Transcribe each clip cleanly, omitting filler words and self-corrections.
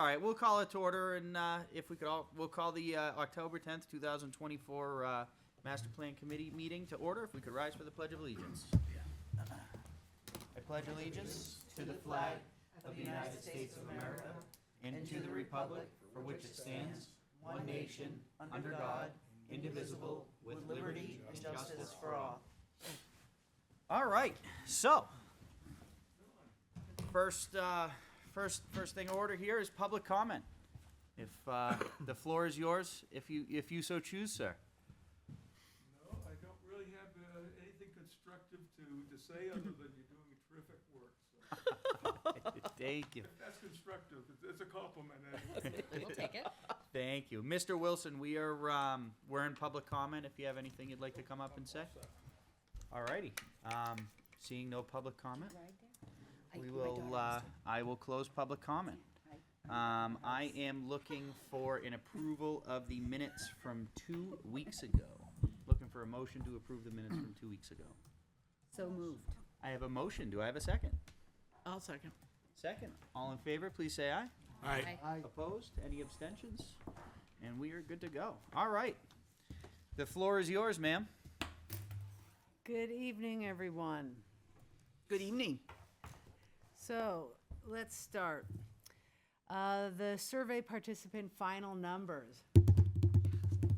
All right, we'll call it to order, and if we could we'll call the October 10th, 2024 Master Plan Committee meeting to order. If we could rise for the Pledge of Allegiance. I pledge allegiance to the flag of the United States of America and to the republic for which it stands, one nation, under God, indivisible, with liberty and justice for all. All right, so first thing order here is public comment. If the floor is yours, if you so choose, sir. No, I don't really have anything constructive to say other than you're doing a terrific work. So Thank you. if that's constructive, it's a compliment anyway. We'll take it. Thank you, Mr. Wilson. We're in public comment. If you have anything you'd like to come up and say. All righty. Seeing no public comment, we will. I will close public comment. I am looking for an approval of the minutes from 2 weeks ago. Looking for a motion to approve the minutes from 2 weeks ago. So moved. I have a motion. Do I have a second? I'll second. Second. All in favor, please say aye. Aye. Opposed? Any abstentions? And we are good to go. All right. The floor is yours, ma'am. Good evening, everyone. Good evening. So, let's start. The survey participant final numbers.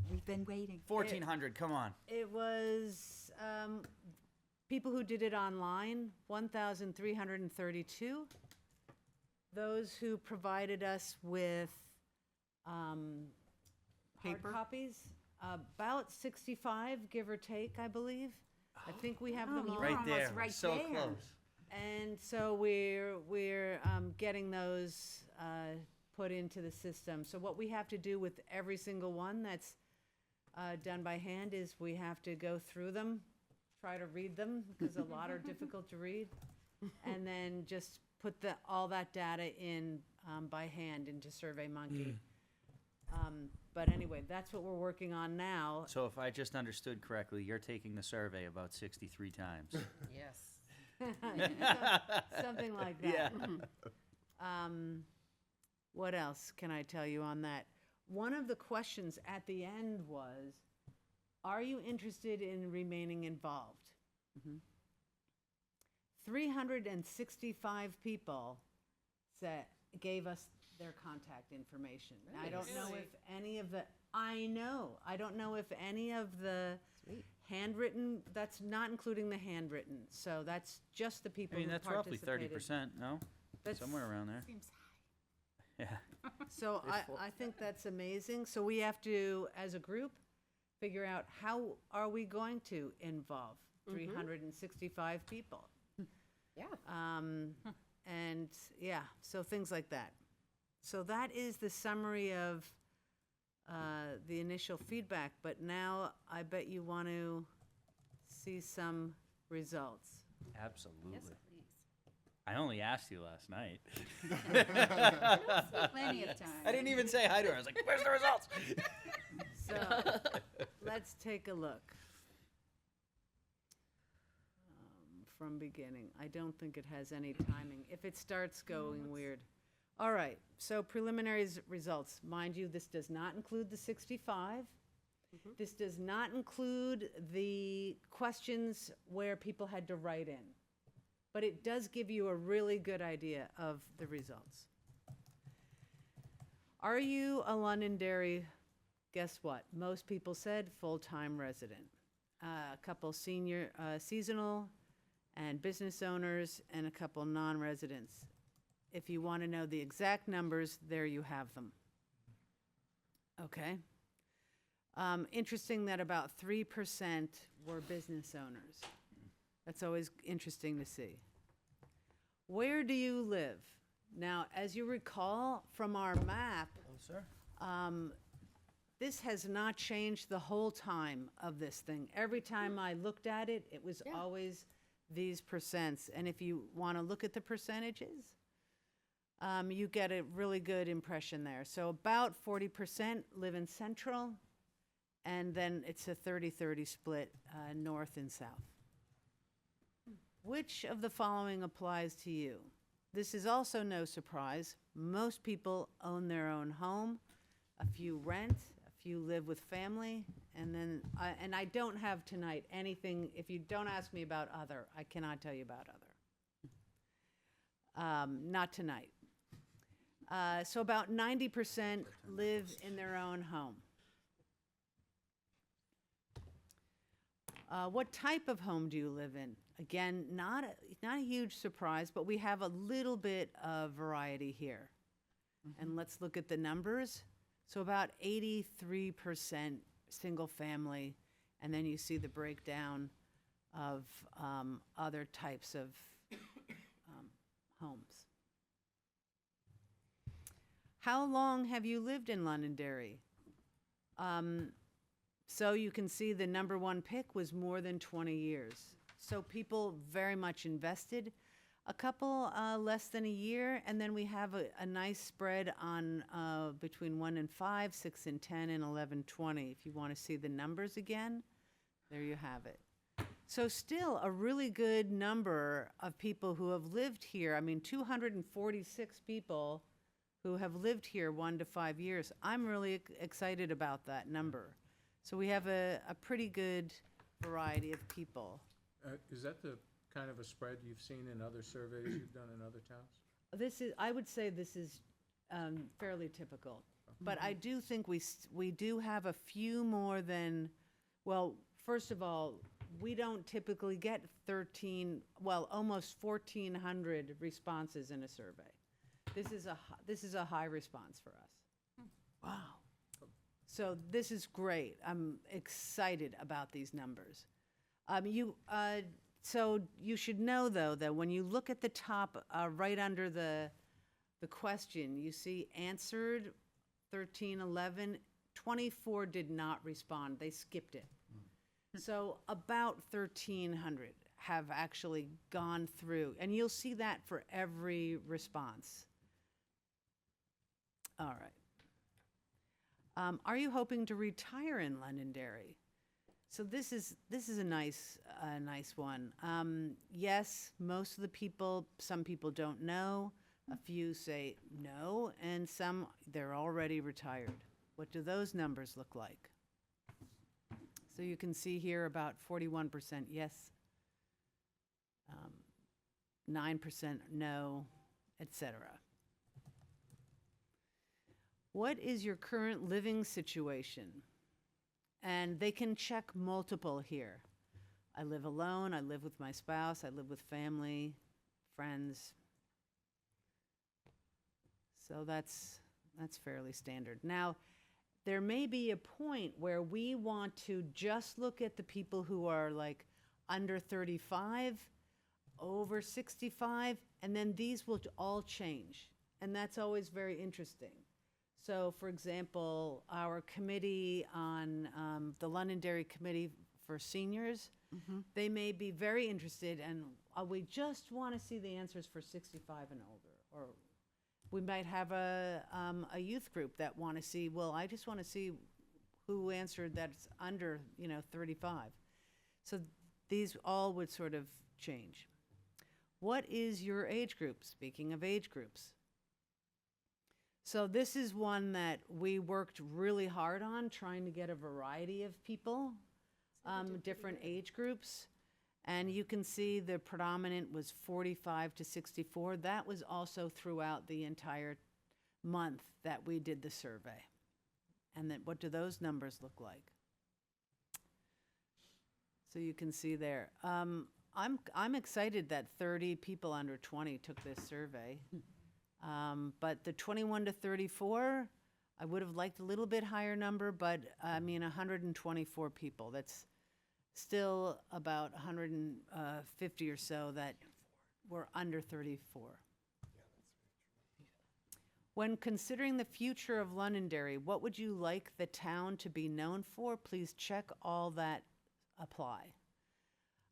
We've been waiting. 1,400, come on. It was people who did it online, 1,332. Those who provided us with hard Paper? copies, about 65, give or take, I believe. I think we have them you all. were Right almost there. right So there. close. And so we're getting those put into the system. So what we have to do with every single one that's done by hand is we have to go through them, try to read them, because a lot are difficult to read, and then just put all that data in by hand into SurveyMonkey. But anyway, that's what we're working on now. So if I just understood correctly, you're taking the survey about 63 times. Yes. Something like Yeah. that. What else can I tell you on that? One of the questions at the end was, are you interested in remaining involved? 365 people gave us their contact information. I don't know if any of the, I don't know if any of the handwritten, that's not including the handwritten, so that's just the I people mean, who that's roughly participated. 30%, no? That's- Somewhere around there. Seems Yeah. So I think that's amazing. So we have to, as a group, figure out how are we going to involve 365 people? Yeah. And yeah, so things like that. So that is the summary of the initial feedback, but now I bet you want to see some results. Absolutely. Yes, please. I only asked you last night. Plenty of time. I didn't even say hi to her. I was like, where's the results? So let's take a look. From beginning. I don't think it has any timing. If it starts going weird. All right, so preliminary results. Mind you, this does not include the 65. This does not include the questions where people had to write in. But it does give you a really good idea of the results. Are you a Londonderry? Guess what? Most people said full-time resident. A couple senior, seasonal and business owners, and a couple non-residents. If you want to know the exact numbers, there you have them. Okay. Interesting that about 3% were business owners. That's always interesting to see. Where do you live? Now, as you recall from our map, Oh, sir. this has not changed the whole time of this thing. Every time I looked at it, it was always these percents. And if you want to look at the percentages, you get a really good impression there. So about 40% live in Central, and then it's a 30-30 split, north and south. Which of the following applies to you? this is also no surprise. Most people own their own home. A few rent, a few live with family, and then, and I don't have tonight anything, if you don't ask me about other, I cannot tell you about other. Not tonight. So about 90% live in their own home. What type of home do you live in? Again, not a huge surprise, but we have a little bit of variety here. And let's look at the numbers. So about 83% single family, and then you see the breakdown of other types of homes. How long have you lived in Londonderry? So you can see the number one pick was more than 20 years. So people very much invested. A couple less than a year, and then we have a nice spread on between 1 and 5, 6 and 10, and 11, 20. If you want to see the numbers again, there you have it. So still a really good number of people who have lived here. I mean, 246 people who have lived here 1 to 5 years. I'm really excited about that number. So we have a pretty good variety of people. Is that the kind of a spread you've seen in other surveys you've done in other towns? I would say this is fairly typical. But I do think we do have a few more than, well, first of all, we don't typically get almost 1,400 responses in a survey. This is a high response for us. Wow. So this is great. I'm excited about these numbers. So you should know, though, that when you look at the top, right under the question, you see answered 13, 11, 24 did not respond. They skipped it. So about 1,300 have actually gone through, and you'll see that for every response. All right. Are you hoping to retire in Londonderry? So this is a nice one. Yes, most of the people, some people don't know. A few say no, and some, they're already retired. What do those numbers look like? So you can see here about 41% yes, 9% no, etc. What is your current living situation? And they can check multiple here. I live alone, I live with my spouse, I live with family, friends. So that's fairly standard. Now, there may be a point where we want to just look at the people who are like under 35, over 65, and then these will all change. And that's always very interesting. So, for example, our committee on the Londonderry Committee for Seniors, they may be very interested, and we just want to see the answers for 65 and older. Or we might have a youth group that want to see, well, I just want to see who answered that's under, 35. So these all would sort of change. What is your age group? Speaking of age groups. So this is one that we worked really hard on, trying to get a variety of people, different age groups. And you can see the predominant was 45 to 64. That was also throughout the entire month that we did the survey. And then what do those numbers look like? So you can see there. I'm excited that 30 people under 20 took this survey. But the 21 to 34, I would have liked a little bit higher number, but 124 people. That's still about 150 or so that were under 34. When considering the future of Londonderry, what would you like the town to be known for? Please check all that apply.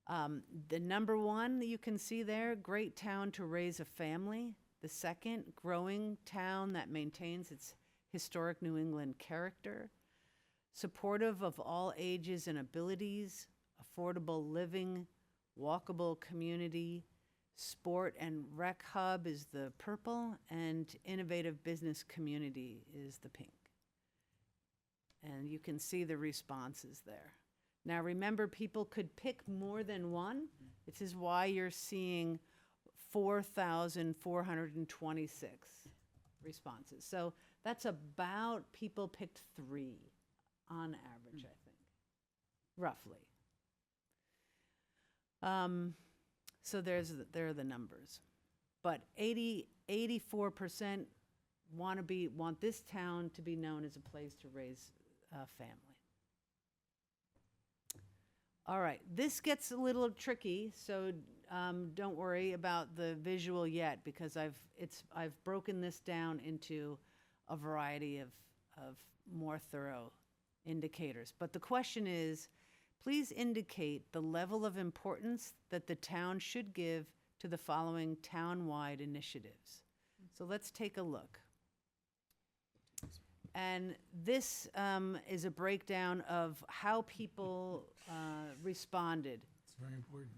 The number one that you can see there, great town to raise a family. The second, growing town that maintains its historic New England character. Supportive of all ages and abilities, affordable living, walkable community, Sport and Rec Hub is the purple, and Innovative Business Community is the pink. And you can see the responses there. Now remember, people could pick more than one. This is why you're seeing 4,426 responses. So that's about, people picked 3 on average, I think, roughly. So there are the numbers. But 84% want this town to be known as a place to raise a family. All right, this gets a little tricky, so don't worry about the visual yet, because I've broken this down into a variety of more thorough indicators. But the question is, please indicate the level of importance that the town should give to the following town-wide initiatives. So let's take a look. And this is a breakdown of how people responded. It's very important.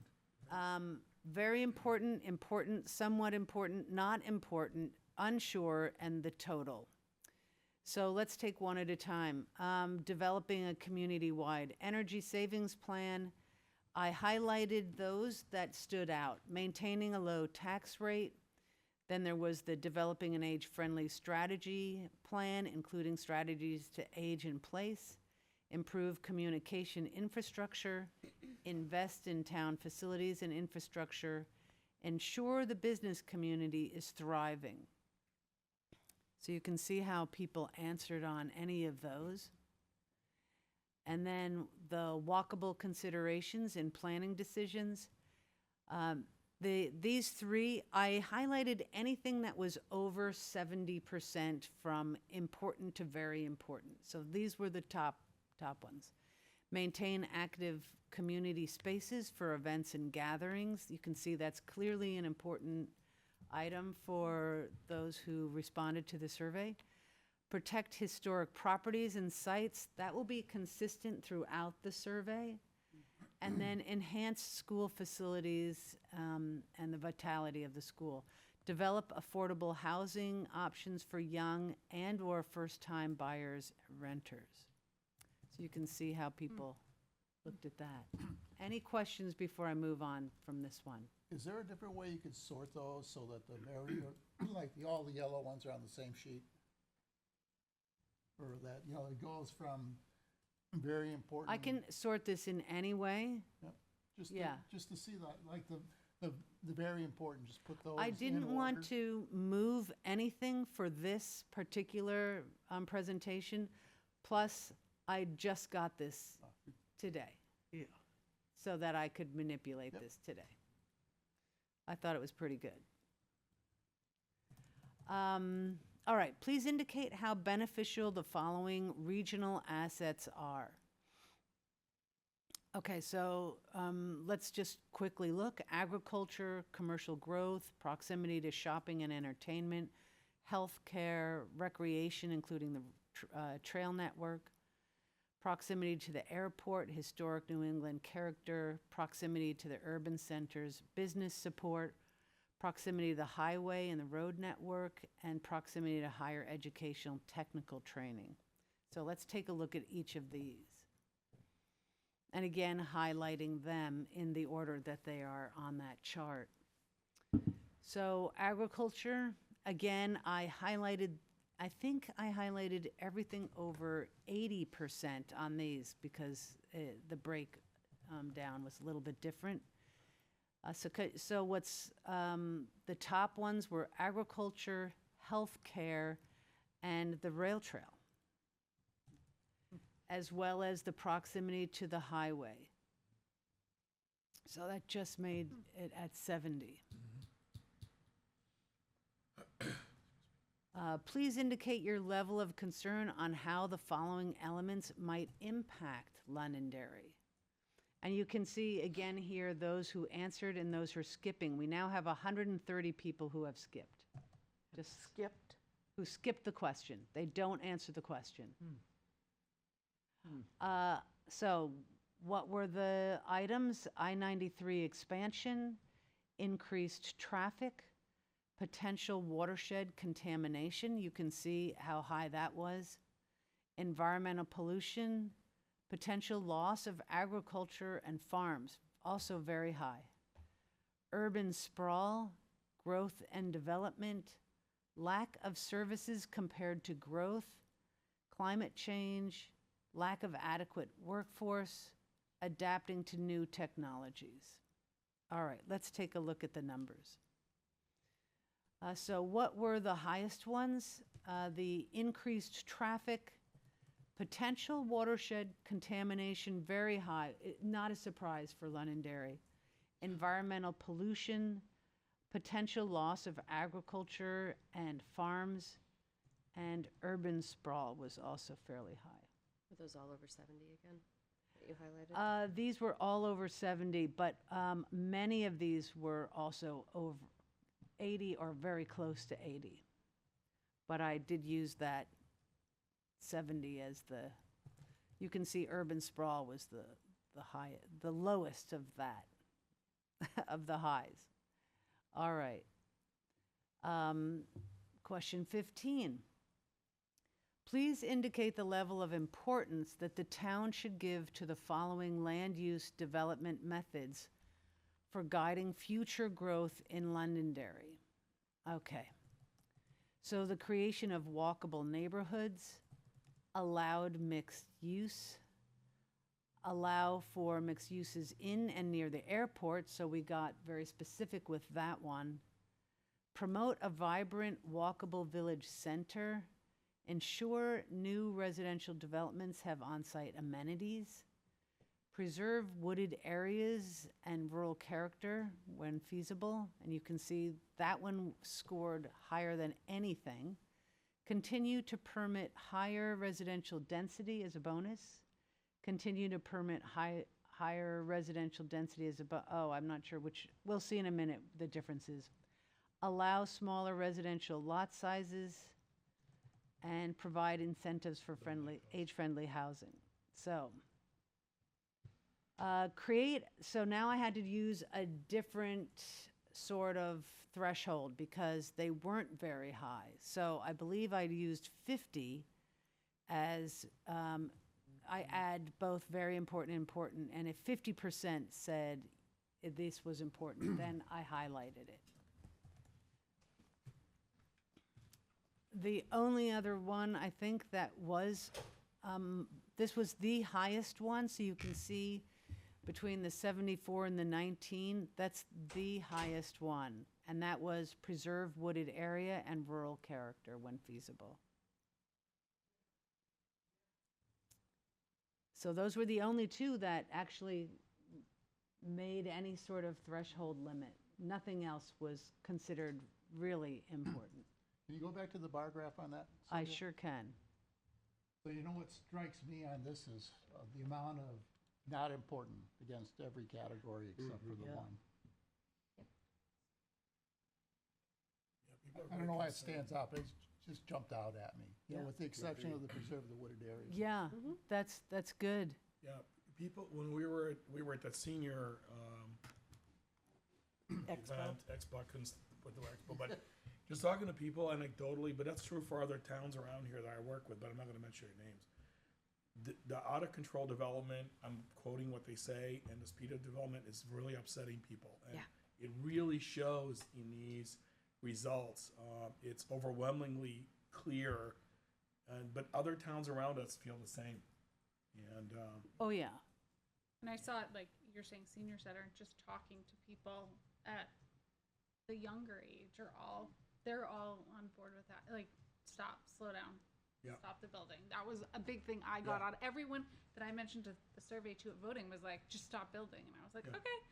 Very important, important, somewhat important, not important, unsure, and the total. So let's take one at a time. Developing a community-wide energy savings plan. I highlighted those that stood out. Maintaining a low tax rate. Then there was the developing an age-friendly strategy plan, including strategies to age in place, improve communication infrastructure, invest in town facilities and infrastructure, ensure the business community is thriving. So you can see how people answered on any of those. And then the walkable considerations in planning decisions. These 3, I highlighted anything that was over 70% from important to very important. So these were the top ones. Maintain active community spaces for events and gatherings. You can see that's clearly an important item for those who responded to the survey. Protect historic properties and sites. That will be consistent throughout the survey. And then enhance school facilities and the vitality of the school. Develop affordable housing options for young and/or first-time buyers, renters. So you can see how people looked at that. Any questions before I move on from this one? Is there a different way you could sort those so that the very, like all the yellow ones are on the same sheet? Or that, it goes from very important. I can sort this in any way. Just yeah. Just to see that, like the very important, just put those in I didn't want order. to move anything for this particular presentation. Plus, I just got this today. Yeah. So that I could manipulate Yep. this today. I thought it was pretty good. All right, please indicate how beneficial the following regional assets are. Okay, so let's just quickly look. Agriculture, commercial growth, proximity to shopping and entertainment, healthcare, recreation, including the trail network, proximity to the airport, historic New England character, proximity to the urban centers, business support, proximity to the highway and the road network, and proximity to higher educational technical training. So let's take a look at each of these. And again, highlighting them in the order that they are on that chart. So agriculture, again, I think I highlighted everything over 80% on these because the breakdown was a little bit different. So what's the top ones were agriculture, healthcare, and the rail trail, as well as the proximity to the highway. So that just made it at 70. Please indicate your level of concern on how the following elements might impact Londonderry. And you can see again here those who answered and those who are skipping. We now have 130 people who have skipped. Just skipped? Who skipped the question. They don't answer the question. So what were the items? I-93 expansion, increased traffic, potential watershed contamination, you can see how high that was, environmental pollution, potential loss of agriculture and farms, also very high, urban sprawl, growth and development, lack of services compared to growth, climate change, lack of adequate workforce, adapting to new technologies. All right, let's take a look at the numbers. So what were the highest ones? The increased traffic, potential watershed contamination, very high, not a surprise for Londonderry. Environmental pollution, potential loss of agriculture and farms, and urban sprawl was also fairly high. Were those all over 70 again that you highlighted? These were all over 70, but many of these were also over 80 or very close to 80. But I did use that 70 as you can see urban sprawl was the high, the lowest of that, of the highs. All right. Question 15. Please indicate the level of importance that the town should give to the following land use development methods for guiding future growth in Londonderry. Okay. So the creation of walkable neighborhoods, allowed mixed use, allow for mixed uses in and near the airport, so we got very specific with that one. Promote a vibrant walkable village center, ensure new residential developments have on-site amenities, preserve wooded areas and rural character when feasible, and you can see that one scored higher than anything. Continue to permit higher residential density as a bonus. Continue to permit higher residential density as I'm not sure which, we'll see in a minute the differences. Allow smaller residential lot sizes and provide incentives for age-friendly housing. So, so now I had to use a different sort of threshold because they weren't very high. So I believe I used 50 as, I add both very important and important, and if 50% said this was important, then I highlighted it. The only other one I think that was, this was the highest one, so you can see between the 74 and the 19, that's the highest one. And that was preserve wooded area and rural character when feasible. So those were the only two that actually made any sort of threshold limit. Nothing else was considered really important. Can you go back to the bar graph on that? I Sylvia? sure can. So you know what strikes me on this is the amount of not important against every category except for the Yeah. one. I don't know why it stands out, but it's just jumped out at me. You know, Yeah. with the exception of the preserve the wooded areas. Yeah, that's good. Yeah, people, when we were at that senior, event, Expo, I couldn't put the Expo, but just talking to people anecdotally, but that's true for other towns around here that I work with, but I'm not gonna mention your names. The out of control development, I'm quoting what they say, and the speed of development is really upsetting people. And Yeah. it really shows in these results. It's overwhelmingly clear, but other towns around us feel the same. And, Oh, yeah. And I saw it, like you're saying, senior center, just talking to people at the younger age they're all on board with that. Like, stop, slow down, Yeah. stop the building. That was a big thing I got Yeah. out. Everyone that I mentioned to the survey to at voting was like, just stop building. And I was like, Yeah. okay,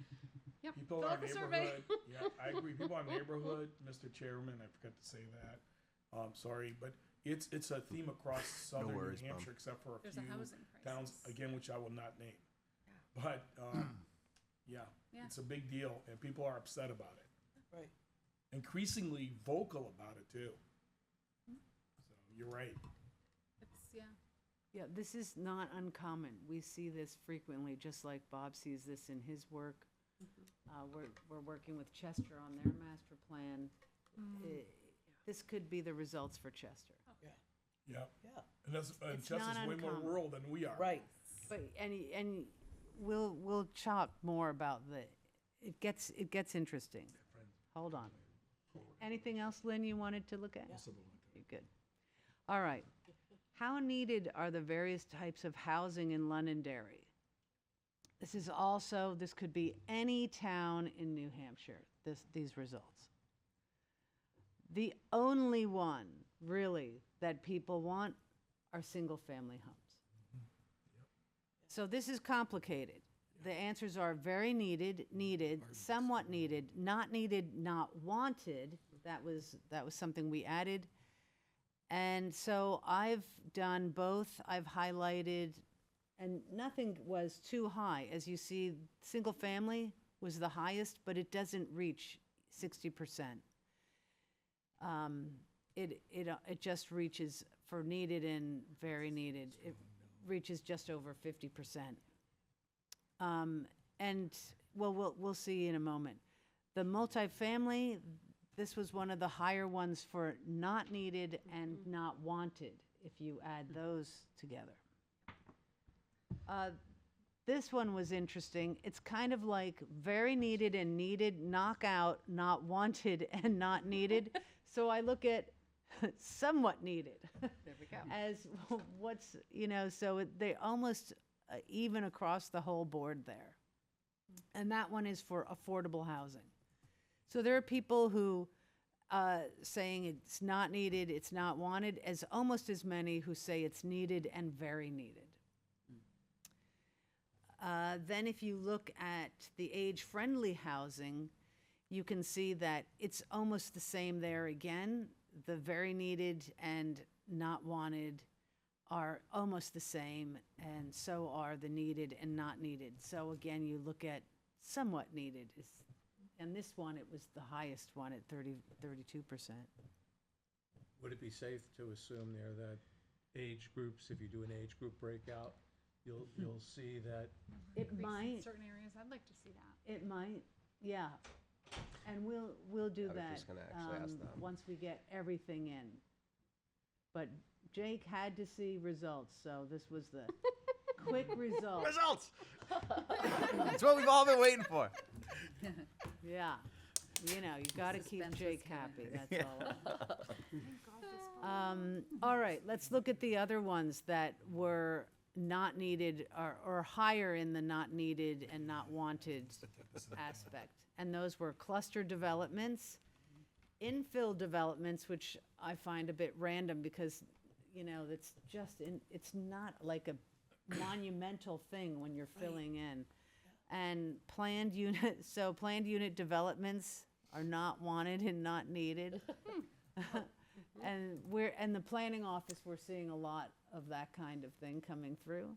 yep, people fill in our out the survey. neighborhood, yeah, I agree, people in our neighborhood, Mr. Chairman, I forgot to say that, sorry, but it's a theme across southern New worries, Bob. Hampshire, except for a There's a few housing towns, crisis. again, which I will not name. But, yeah, Yeah. it's a big deal, and people are upset about it. Right. Increasingly vocal about it, too. So, you're right. It's, yeah. Yeah, this is not uncommon. We see this frequently, just like Bob sees this in his work. We're working with Chester on their master plan. This could be the results for Chester. Yeah. Yeah. And that's, and It's Chester's not way more uncommon. rural than we are. Right. But, and we'll talk more about it gets interesting. Hold on. Anything else, Lynn, you wanted to look at? You're good. All right. How needed are the various types of housing in Londonderry? This could be any town in New Hampshire, these results. The only one, really, that people want are single-family homes. So this is complicated. The answers are very needed, somewhat needed, not wanted. That was something we added. And so I've done both. I've highlighted, and nothing was too high. As you see, single family was the highest, but it doesn't reach 60%. It just reaches, for needed and very needed, it reaches just over 50%. And well, we'll see in a moment. The multifamily, this was one of the higher ones for not needed and not wanted, if you add those together. This one was interesting. It's kind of like very needed and needed, knock out, not wanted and not needed. So I look at somewhat needed. There we go. As what's, so they almost even across the whole board there. And that one is for affordable housing. So there are people who saying it's not needed, it's not wanted, as almost as many who say it's needed and very needed. Then if you look at the age-friendly housing, you can see that it's almost the same there again. The very needed and not wanted are almost the same, and so are the needed and not needed. So again, you look at somewhat needed, and this one, it was the highest one at 32%. Would it be safe to assume there that age groups, if you do an age group breakout, you'll see that It Increase in might, certain areas. I'd like to see that. it might, yeah. And we'll do I was that just gonna actually ask them. once we get everything in. But Jake had to see results, so this was the quick result. Results! That's what we've all been waiting for. Yeah, you gotta keep Suspense is Jake killing happy, me. that's all. All right, let's look at the other ones that were not needed or higher in the not needed and not wanted aspect. And those were cluster developments, infill developments, which I find a bit random because, it's just, it's not like a monumental thing when you're filling in. And planned unit developments are not wanted and not needed. And the planning office, we're seeing a lot of that kind of thing coming through.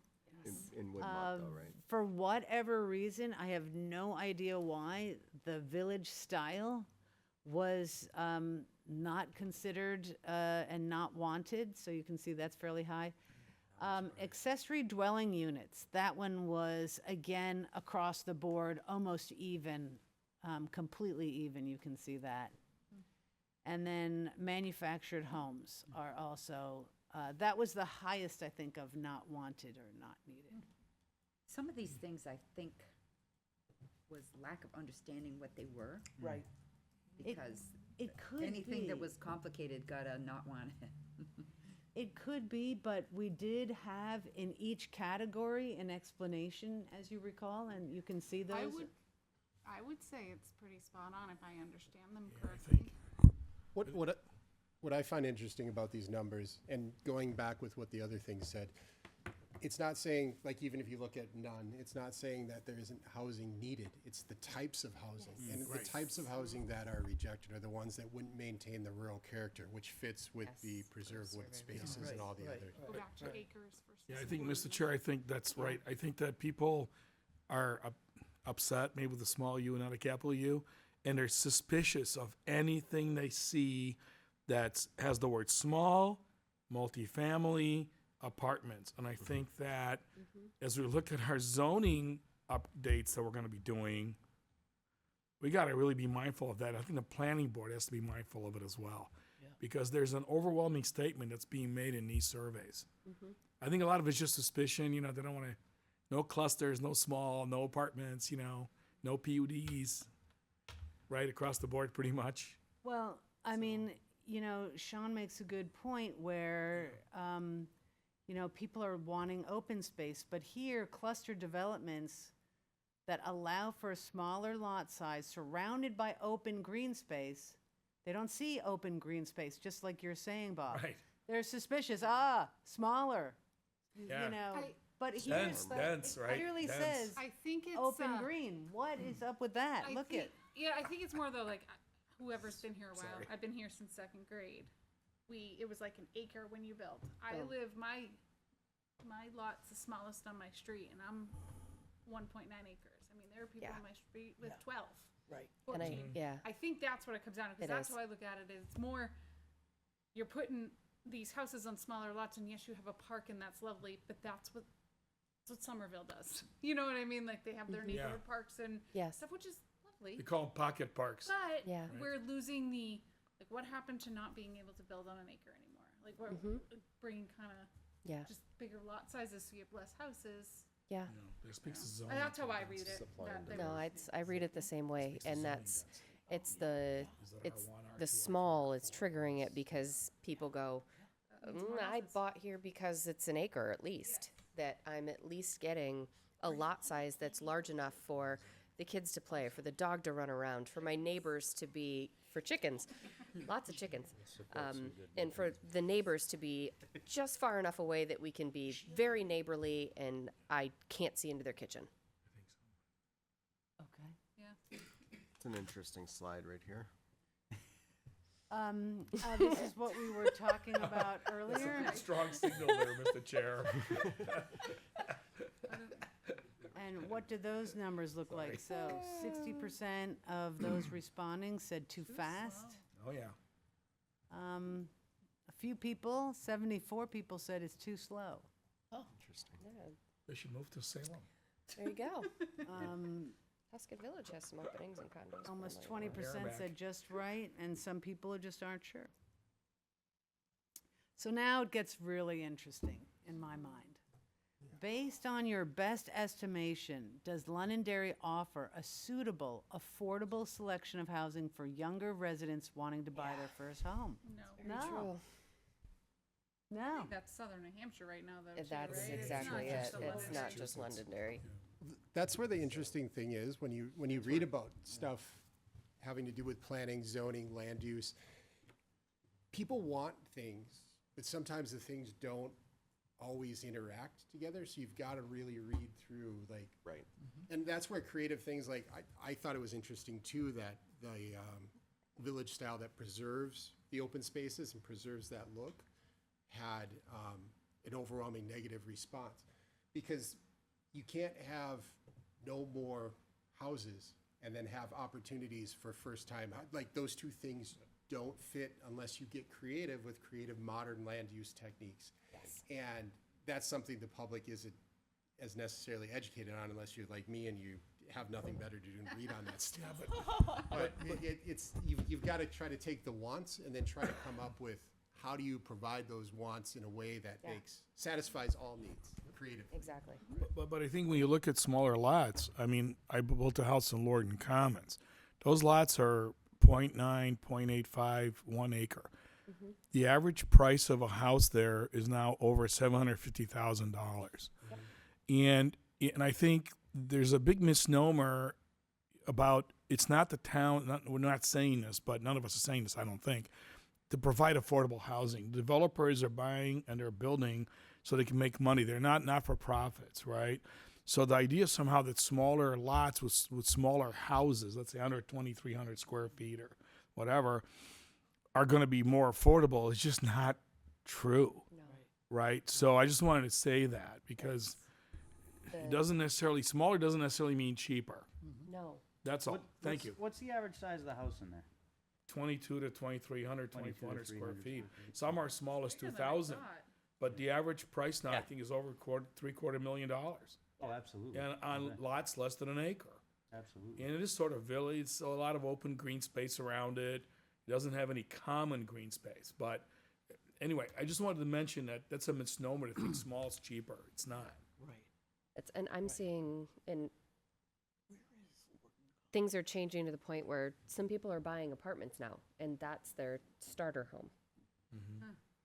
In Woodmont though, right? For whatever reason, I have no idea why, the village style was not considered and not wanted, so you can see that's fairly high. Accessory dwelling units, that one was, again, across the board, almost even, completely even, you can see that. And then manufactured homes are also, that was the highest, I think, of not wanted or not needed. Some of these things, I think, was lack of understanding what they were, Right. because It could anything that be. was complicated got a not wanted. It could be, but we did have in each category an explanation, as you recall, and you can see those. I would say it's pretty spot on if I understand them I correctly. think What I find interesting about these numbers, and going back with what the other things said, it's not saying, like, even if you look at none, it's not saying that there isn't housing needed. It's the types of housing. Yes. And the types of housing that are rejected are the ones that wouldn't maintain the rural character, which fits with the Yes. preserved wood spaces Right, and all the right, other. Go back to acres versus. Yeah, I think, Mr. Chair, I think that's right. I think that people are upset, maybe with a small U and not a capital U, and they're suspicious of anything they see that has the word small, multifamily, apartments. And I think that as we look at our zoning updates that we're going to be doing, we gotta really be mindful of that. I think the planning board has to be mindful of it as well. Because there's an overwhelming statement that's being made in these surveys. I think a lot of it's just suspicion, you know, they don't wanna, no clusters, no small, no apartments, you know, no PUDs, right across the board pretty much. Well, I mean, you know, Sean makes a good point where, you know, people are wanting open space, but here, cluster developments that allow for a smaller lot size surrounded by open green space, they don't see open green space, just like you're saying, Bob. Right. They're suspicious, smaller, Yeah. you know, I- but Dense, here's, dense, it right? clearly Dense. says, I think it's open green, what is up with that? I Look think, at, yeah, I think it's more though like whoever's been here a while. Sorry. I've been here since second grade. It was like an acre when you built. I Boom. live my lot's the smallest on my street, and I'm 1.9 acres. I mean, there are people Yeah. on my street with 12, Right. 14. Yeah. I think that's what it comes down to, because It that's is. how I look at it. It's more you're putting these houses on smaller lots, and yes, you have a park, and that's lovely, but that's what Somerville does. You know what I mean? Like they have their Yeah. neighborhood parks and Yes. stuff, which is lovely. They call them pocket parks. But Yeah. Right. we're losing like what happened to not being able to build on an acre anymore? Like we're bringing kind of Yeah. just bigger lot sizes so you have less houses. Yeah. You know, there speaks to And zoning. that's how I read it. Supply that and they No, were- I read it the same way, and that's, it's the, Is that it's R1, the R2, small, it's triggering it because people go, I bought here because it's an acre at least, that I'm at least getting a lot size that's large enough for the kids to play, for the dog to run around, for my neighbors to be, for chickens, lots of chickens, and for the neighbors to be just far enough away that we can be very neighborly and I can't see into their kitchen. okay. Yeah. It's an interesting slide right here. This is what we were talking about earlier, Strong signal there, Mr. Chair. and what do those numbers look like? So 60% of those responding said too fast. Oh, yeah. A few people, 74 people said it's too slow. Interesting. Yeah, They should move to Salem. there you go. Um, Huskin Village has some openings and condos. for Almost like 20% Merrimack. said just right, and some people just aren't sure. So now it gets really interesting in my mind. Based on your best estimation, does Londonderry offer a suitable, affordable selection of housing for younger residents wanting to buy their first home? No. No, True. I no. think that's southern New Hampshire right now, though. Too, That's right? exactly it's it. not just a It's London. not just Londonderry. That's where the interesting thing is, when you read about stuff having to do with planning, zoning, land use, people want things, but sometimes the things don't always interact together, so you've got to really read through, like. Right. And that's where creative things like, I thought it was interesting too, that the village style that preserves the open spaces and preserves that look had an overwhelming negative response. Because you can't have no more houses and then have opportunities for first time, like those two things don't fit unless you get creative with creative modern land use techniques. And that's something the public isn't as necessarily educated on unless you're like me and you have nothing better to do than read on that stuff. But you've got to try to take the wants and then try to come up with how do you provide those wants in a way that Yeah. satisfies all needs, creative. Exactly. But I think when you look at smaller lots, I mean, I built a house in Lorden Commons. Those lots are 0.9, 0.85, 1 acre. The average price of a house there is now over $750,000. And I think there's a big misnomer about, it's not the town, we're not saying this, but none of us are saying this, I don't think, to provide affordable housing. Developers are buying and they're building so they can make money. They're not for profits, right? So the idea somehow that smaller lots with smaller houses, let's say under 2,300 square feet or whatever, are going to be more affordable is just not true, No. right? So I just wanted to say that because it doesn't necessarily, smaller doesn't necessarily mean cheaper. No. That's all. Thank you. What's the average size of the house in there? 22 to 2,300, 2,400 square 2,300 feet. square feet. Some are small as Bigger than I 2,000, thought. but the average price now I Yeah. think is over $750,000 Oh, absolutely. and on Okay. lots less than an acre. Absolutely. And it is sort of village, so a lot of open green space around it. It doesn't have any common green space. But anyway, I just wanted to mention that that's a misnomer to think small is cheaper. It's not. And I'm seeing, and things are changing to the point where some people are buying apartments now, and that's their starter home.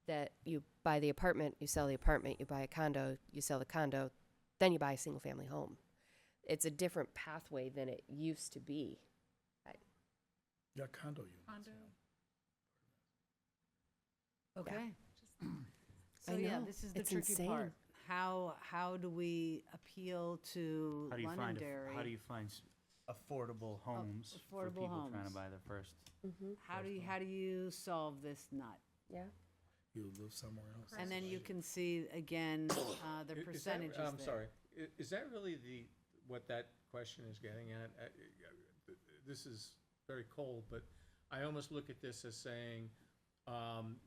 That you buy the apartment, you sell the apartment, you buy a condo, you sell the condo, then you buy a single family home. It's a different pathway than it used to be. Yeah, condo units. Condo. Okay. So I yeah, know. this is the It's tricky insane. part. How do we appeal to How do you find, Londonderry? how do you find affordable homes for affordable people trying homes. to buy their first? How do you solve this nut? Yeah. You live somewhere else. And then you can see again the Is that- percentages I'm there. sorry, is that really what that question is getting at? This is very cold, but I almost look at this as saying,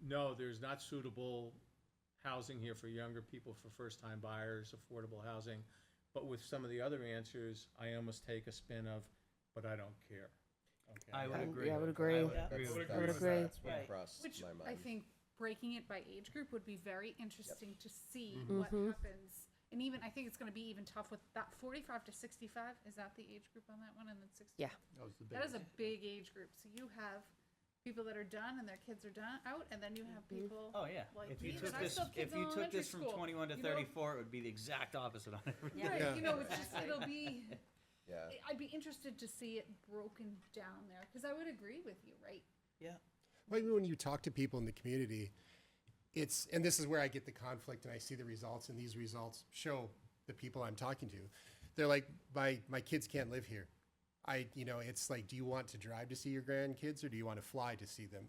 no, there's not suitable housing here for younger people, for first-time buyers, affordable housing. But with some of the other answers, I almost take a spin of, but I don't care. Okay. I would agree. Yeah, I would agree. I would agree with I would that. agree. That's what crossed Which my I mind. think breaking it by age group would be very interesting to see Mm-hmm. what happens. And even, I think it's gonna be even tough with that 45 to 65, is that the age group on that one, and then 60? Yeah. That is a big age group, so you have people that are done and their kids are done out, and then you have people Oh, yeah. like If me you that took I this, still have kids if in you took elementary this from school, 21 to you know? 34, it would be the exact opposite on everything. Right, you know, it's just, it'll be, Yeah. I'd be interested to see it broken down there, because I would agree with you, right? Well, even when you talk to people in the community, and this is where I get the conflict and I see the results, and these results show the people I'm talking to. They're like, my kids can't live here. It's like, do you want to drive to see your grandkids or do you want to fly to see them?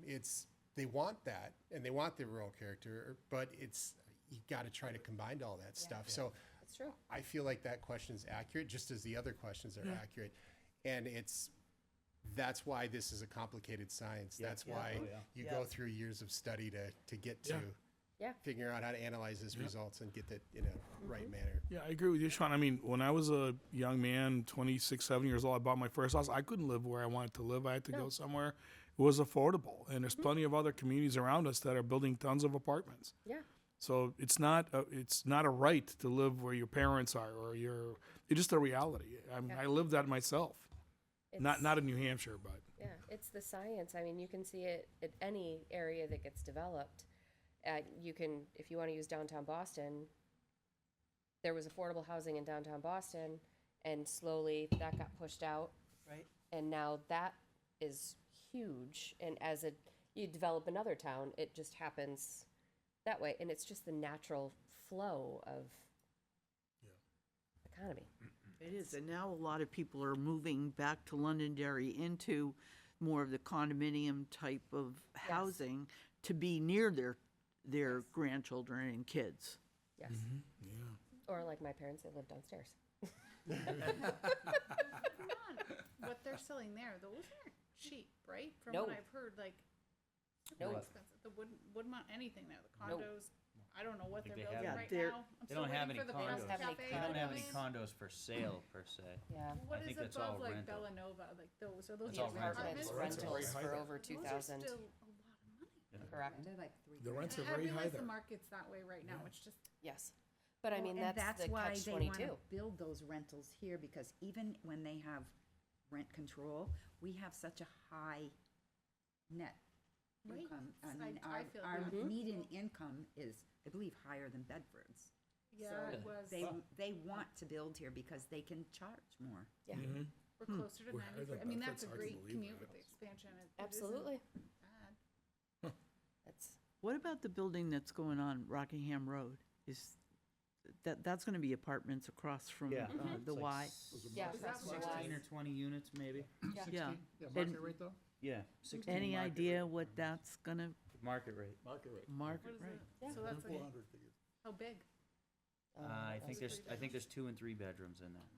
They want that and they want the rural character, but you got to try to combine all that stuff. So That's true. I feel like that question is accurate, just as the other questions are accurate. And that's why this is a complicated science. That's why you go through years of study to get to Yeah. figuring out how to analyze these results and get that in a right manner. Yeah, I agree with you, Sean. I mean, when I was a young man, 26, 7 years old, I bought my first house. I couldn't live where I wanted to live. I had to go somewhere. It was affordable. And there's plenty of other communities around us that are building tons of apartments. Yeah. So it's not a right to live where your parents are or it's just a reality. I lived that myself. Not in New Hampshire, but. Yeah, it's the science. I mean, you can see it at any area that gets developed. You can, if you want to use downtown Boston, there was affordable housing in downtown Boston, and slowly that got pushed out. Right. And now that is huge. And as you develop another town, it just happens that way. And it's just the natural flow of economy. It is, and now a lot of people are moving back to Londonderry into more of the condominium type of housing to be near their grandchildren and kids. Yes. Yeah. Or like my parents, they live downstairs. Come on, what they're selling there, those aren't cheap, right? From No. what I've heard, like, super expensive. The Woodmont, anything there, the No. condos, I don't know what Think they're they building have right any- now. I'm They still don't have waiting any for the Press condos. Have any Cafe They don't to have come any in. condos for sale per se. Yeah. What I is think that's above all like rental. Bellanova, like those, are those It's the all rental. Apartments, apartments? Rents are very rentals high for there. over Those are 2,000. still a lot of money. Correct. They're like three. The rents I are very high realize there. the market's that way right now, it's just, Yes. But I Well, mean, and that's the why catch they wanna 22. build those rentals here, because even when they have rent control, we have such a high net Right. income. I I- mean, I feel our that. median income is, I believe, higher than Bedford's. yeah, it So was, they want to build here because they can charge more. Yeah. Mm-hmm. we're closer to We're higher 93. than I mean, that's Bedford's a hard to great believe commute that. with the expansion. It isn't Absolutely. bad. That's What about the building that's going on Rockingham Road? Is that's gonna be apartments across from Yeah. the Y? yeah. Is that's that what it 16 or was. 20 units maybe. Yeah. Yeah, And- market rate though? Yeah, 16 Any market idea rate. what that's gonna Market rate. Market rate. market What is rate? it? Yeah. So that's like, 400 for you. how big? I think that's there's 2 and 3 bedrooms in that.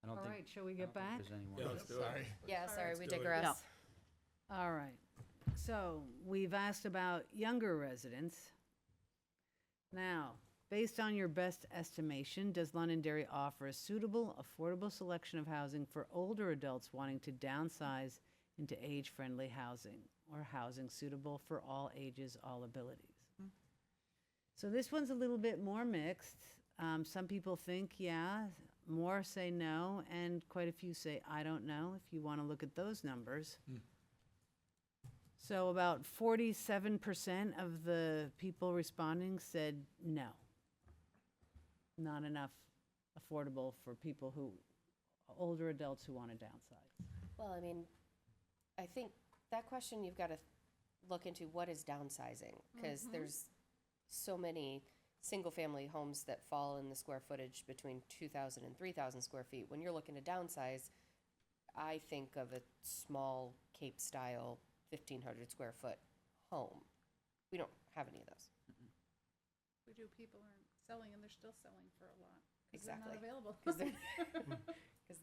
I don't All think. right, shall we I get don't think back? There's any more. Yeah, let's do it. Yeah, sorry, we Let's do it. digress. All right. So we've asked about younger residents. Now, Based on your best estimation, does Londonderry offer a suitable, affordable selection of housing for older adults wanting to downsize into age-friendly housing or housing suitable for all ages, all abilities? So this one's a little bit more mixed. Some people think, yeah, more say no, and quite a few say, I don't know, if you want to look at those numbers. So about 47% of the people responding said no. Not enough affordable for people who, older adults who want to downsize. Well, I mean, I think that question you've got to look into what is downsizing, because there's so many single-family homes that fall in the square footage between 2,000 and 3,000 square feet. When you're looking to downsize, I think of a small Cape-style 1,500 square foot home. We don't have any of those. We do, people aren't selling and they're still selling for a lot. 'Cause Exactly. they're not available. 'Cause they're- 'cause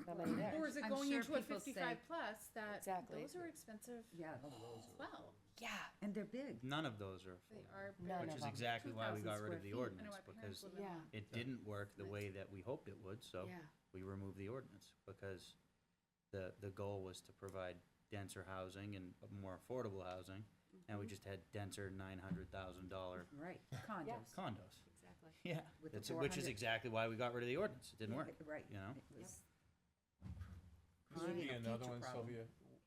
not many there. Or is it I'm going sure into a people say- 55 plus that Exactly. those are expensive Yeah, as well. Yeah. and they're big. None of those are They affordable, are None which of is them. exactly why we 2,000 got rid square of the feet. I know ordinance, my parents because live in Yeah. one. it didn't work the way that we hoped it would, so Yeah. we removed the ordinance, because the goal was to provide denser housing and more affordable housing, and we just had denser $900,000 Right, condos. condos. Exactly. Yeah, With the which is 400 exactly why we got rid of the ordinance. It didn't work, Right. you know? It was This would be creating a another future one, problem. Sylvia,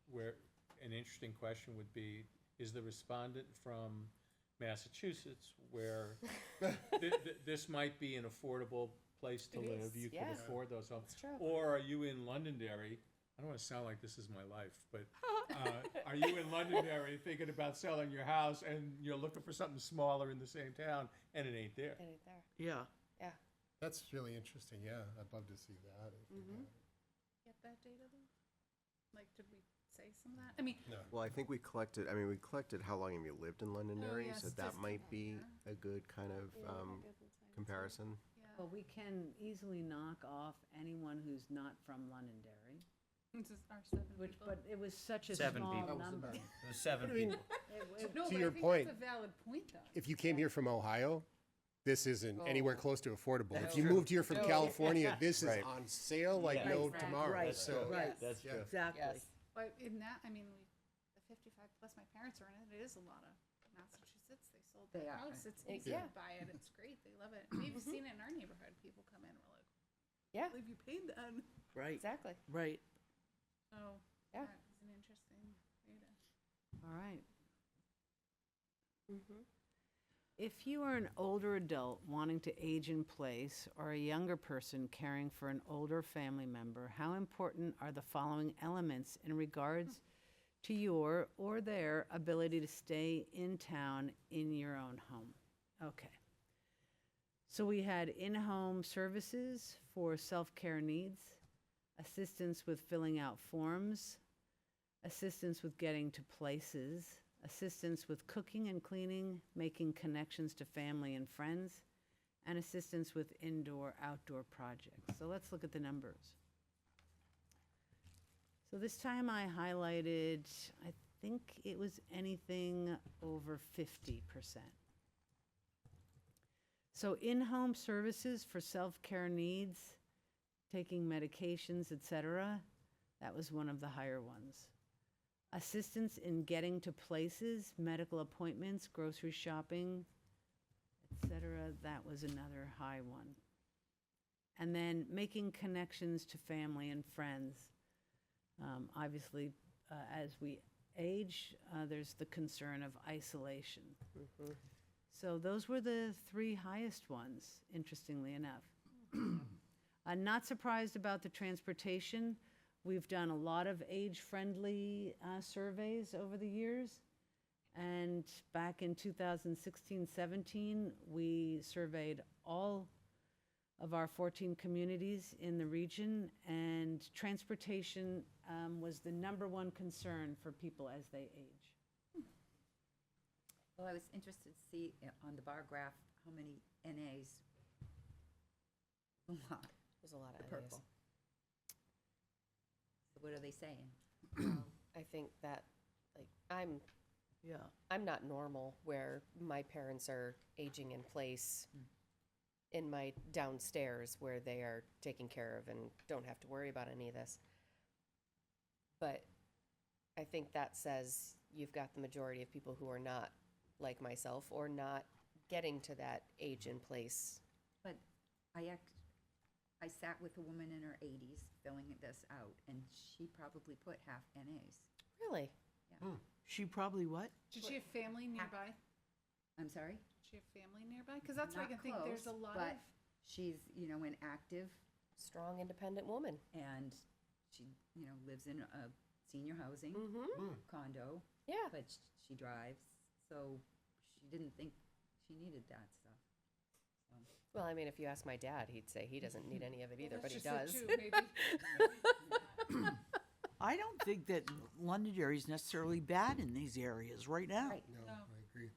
where an interesting question would be, is the respondent from Massachusetts, where this might be an affordable place to It live, is, you can yeah. afford those homes? It's true. Or are you in Londonderry? I don't want to sound like this is my life, but are you in Londonderry thinking about selling your house and you're looking for something smaller in the same town and it ain't there? It ain't there. Yeah. That's really interesting, yeah, I'd love to see that. Get that data though? Like, did we say some of that? I mean, Well, I think we collected how long have you lived in Londonderry, yes, so that just might about, be yeah. a good kind of comparison. yeah. Well, we can easily knock off anyone who's not from Londonderry, This is our 7 which, people. but it was such a 7 small people. number. It was 7 I mean, people. No, to but your I think point, that's a valid point though. If you came here from Ohio, this isn't anywhere close to affordable. If That's you true. moved here from California, this is Right. on sale like Yeah. no Right. tomorrow. Right. So, Right. That's Yeah. true. Exactly. Yes. But in that, I mean, the 55 plus, my parents are in it. It is a lot of Massachusetts. They sold They their are. house. It's Yeah. easy to buy it. It's great. They love it. We've seen it in our neighborhood. People come in and we're like, Yeah. I believe you paid that. Right. Exactly. Right. So Yeah. that is an interesting data. All right. Mm-hmm. If you are an older adult wanting to age in place or a younger person caring for an older family member, how important are the following elements in regards to your or their ability to stay in town in your own home? Okay. So we had in-home services for self-care needs, assistance with filling out forms, assistance with getting to places, assistance with cooking and cleaning, making connections to family and friends, and assistance with indoor-outdoor projects. So let's look at the numbers. So this time I highlighted, I think it was anything over 50%. So in-home services for self-care needs, taking medications, etc., that was one of the higher ones. Assistance in getting to places, medical appointments, grocery shopping, etc., that was another high one. And then making connections to family and friends. Obviously, as we age, there's the concern of isolation. So those were the 3 highest ones, interestingly enough. I'm not surprised about the transportation. We've done a lot of age-friendly surveys over the years. And back in 2016-17, we surveyed all of our 14 communities in the region, and transportation was the #1 concern for people as they age. Well, I was interested to see on the bar graph how many NAs. A lot, There's a lot the of purple. ideas. So what are they saying? I think that, like, I'm Yeah. I'm not normal where my parents are aging in place in my downstairs where they are taken care of and don't have to worry about any of this. But I think that says you've got the majority of people who are not like myself or not getting to that age in place. But I sat with a woman in her 80s filling this out, and she probably put half NAs. Really? She probably what? Did she have family nearby? I'm sorry? Did she have family nearby? Because that's what I Not can think. There's a close, lot but of. she's, an active, Strong, independent woman. and she, lives in a senior housing Mm-hmm. condo, Yeah. but she drives, so she didn't think she needed that stuff. So, Well, I mean, if you ask my dad, he'd say he doesn't need any of it either, but he That's does. just it too, maybe. I don't think that Londonderry is necessarily bad in these areas right now. Right. No, No. I agree.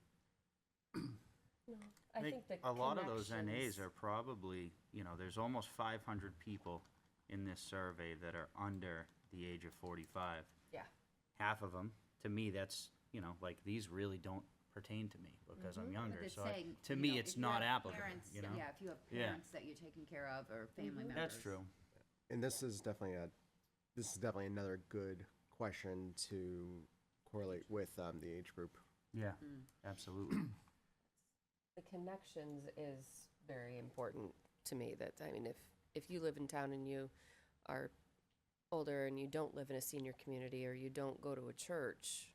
I think the a lot of those connections- NAs are probably, there's almost 500 people in this survey that are under the age of 45. Yeah. Half of them, to me, that's, like, these really don't pertain to me because I'm But younger. it's So saying, to me, if it's you not have applicable, parents- you know? Yeah, if you have Yeah. parents that you're taking care of or family members. That's true. And this is definitely another good question to correlate with the age group. Yeah, Mm. absolutely. The connections is very important to me. That, I mean, if you live in town and you are older and you don't live in a senior community or you don't go to a church,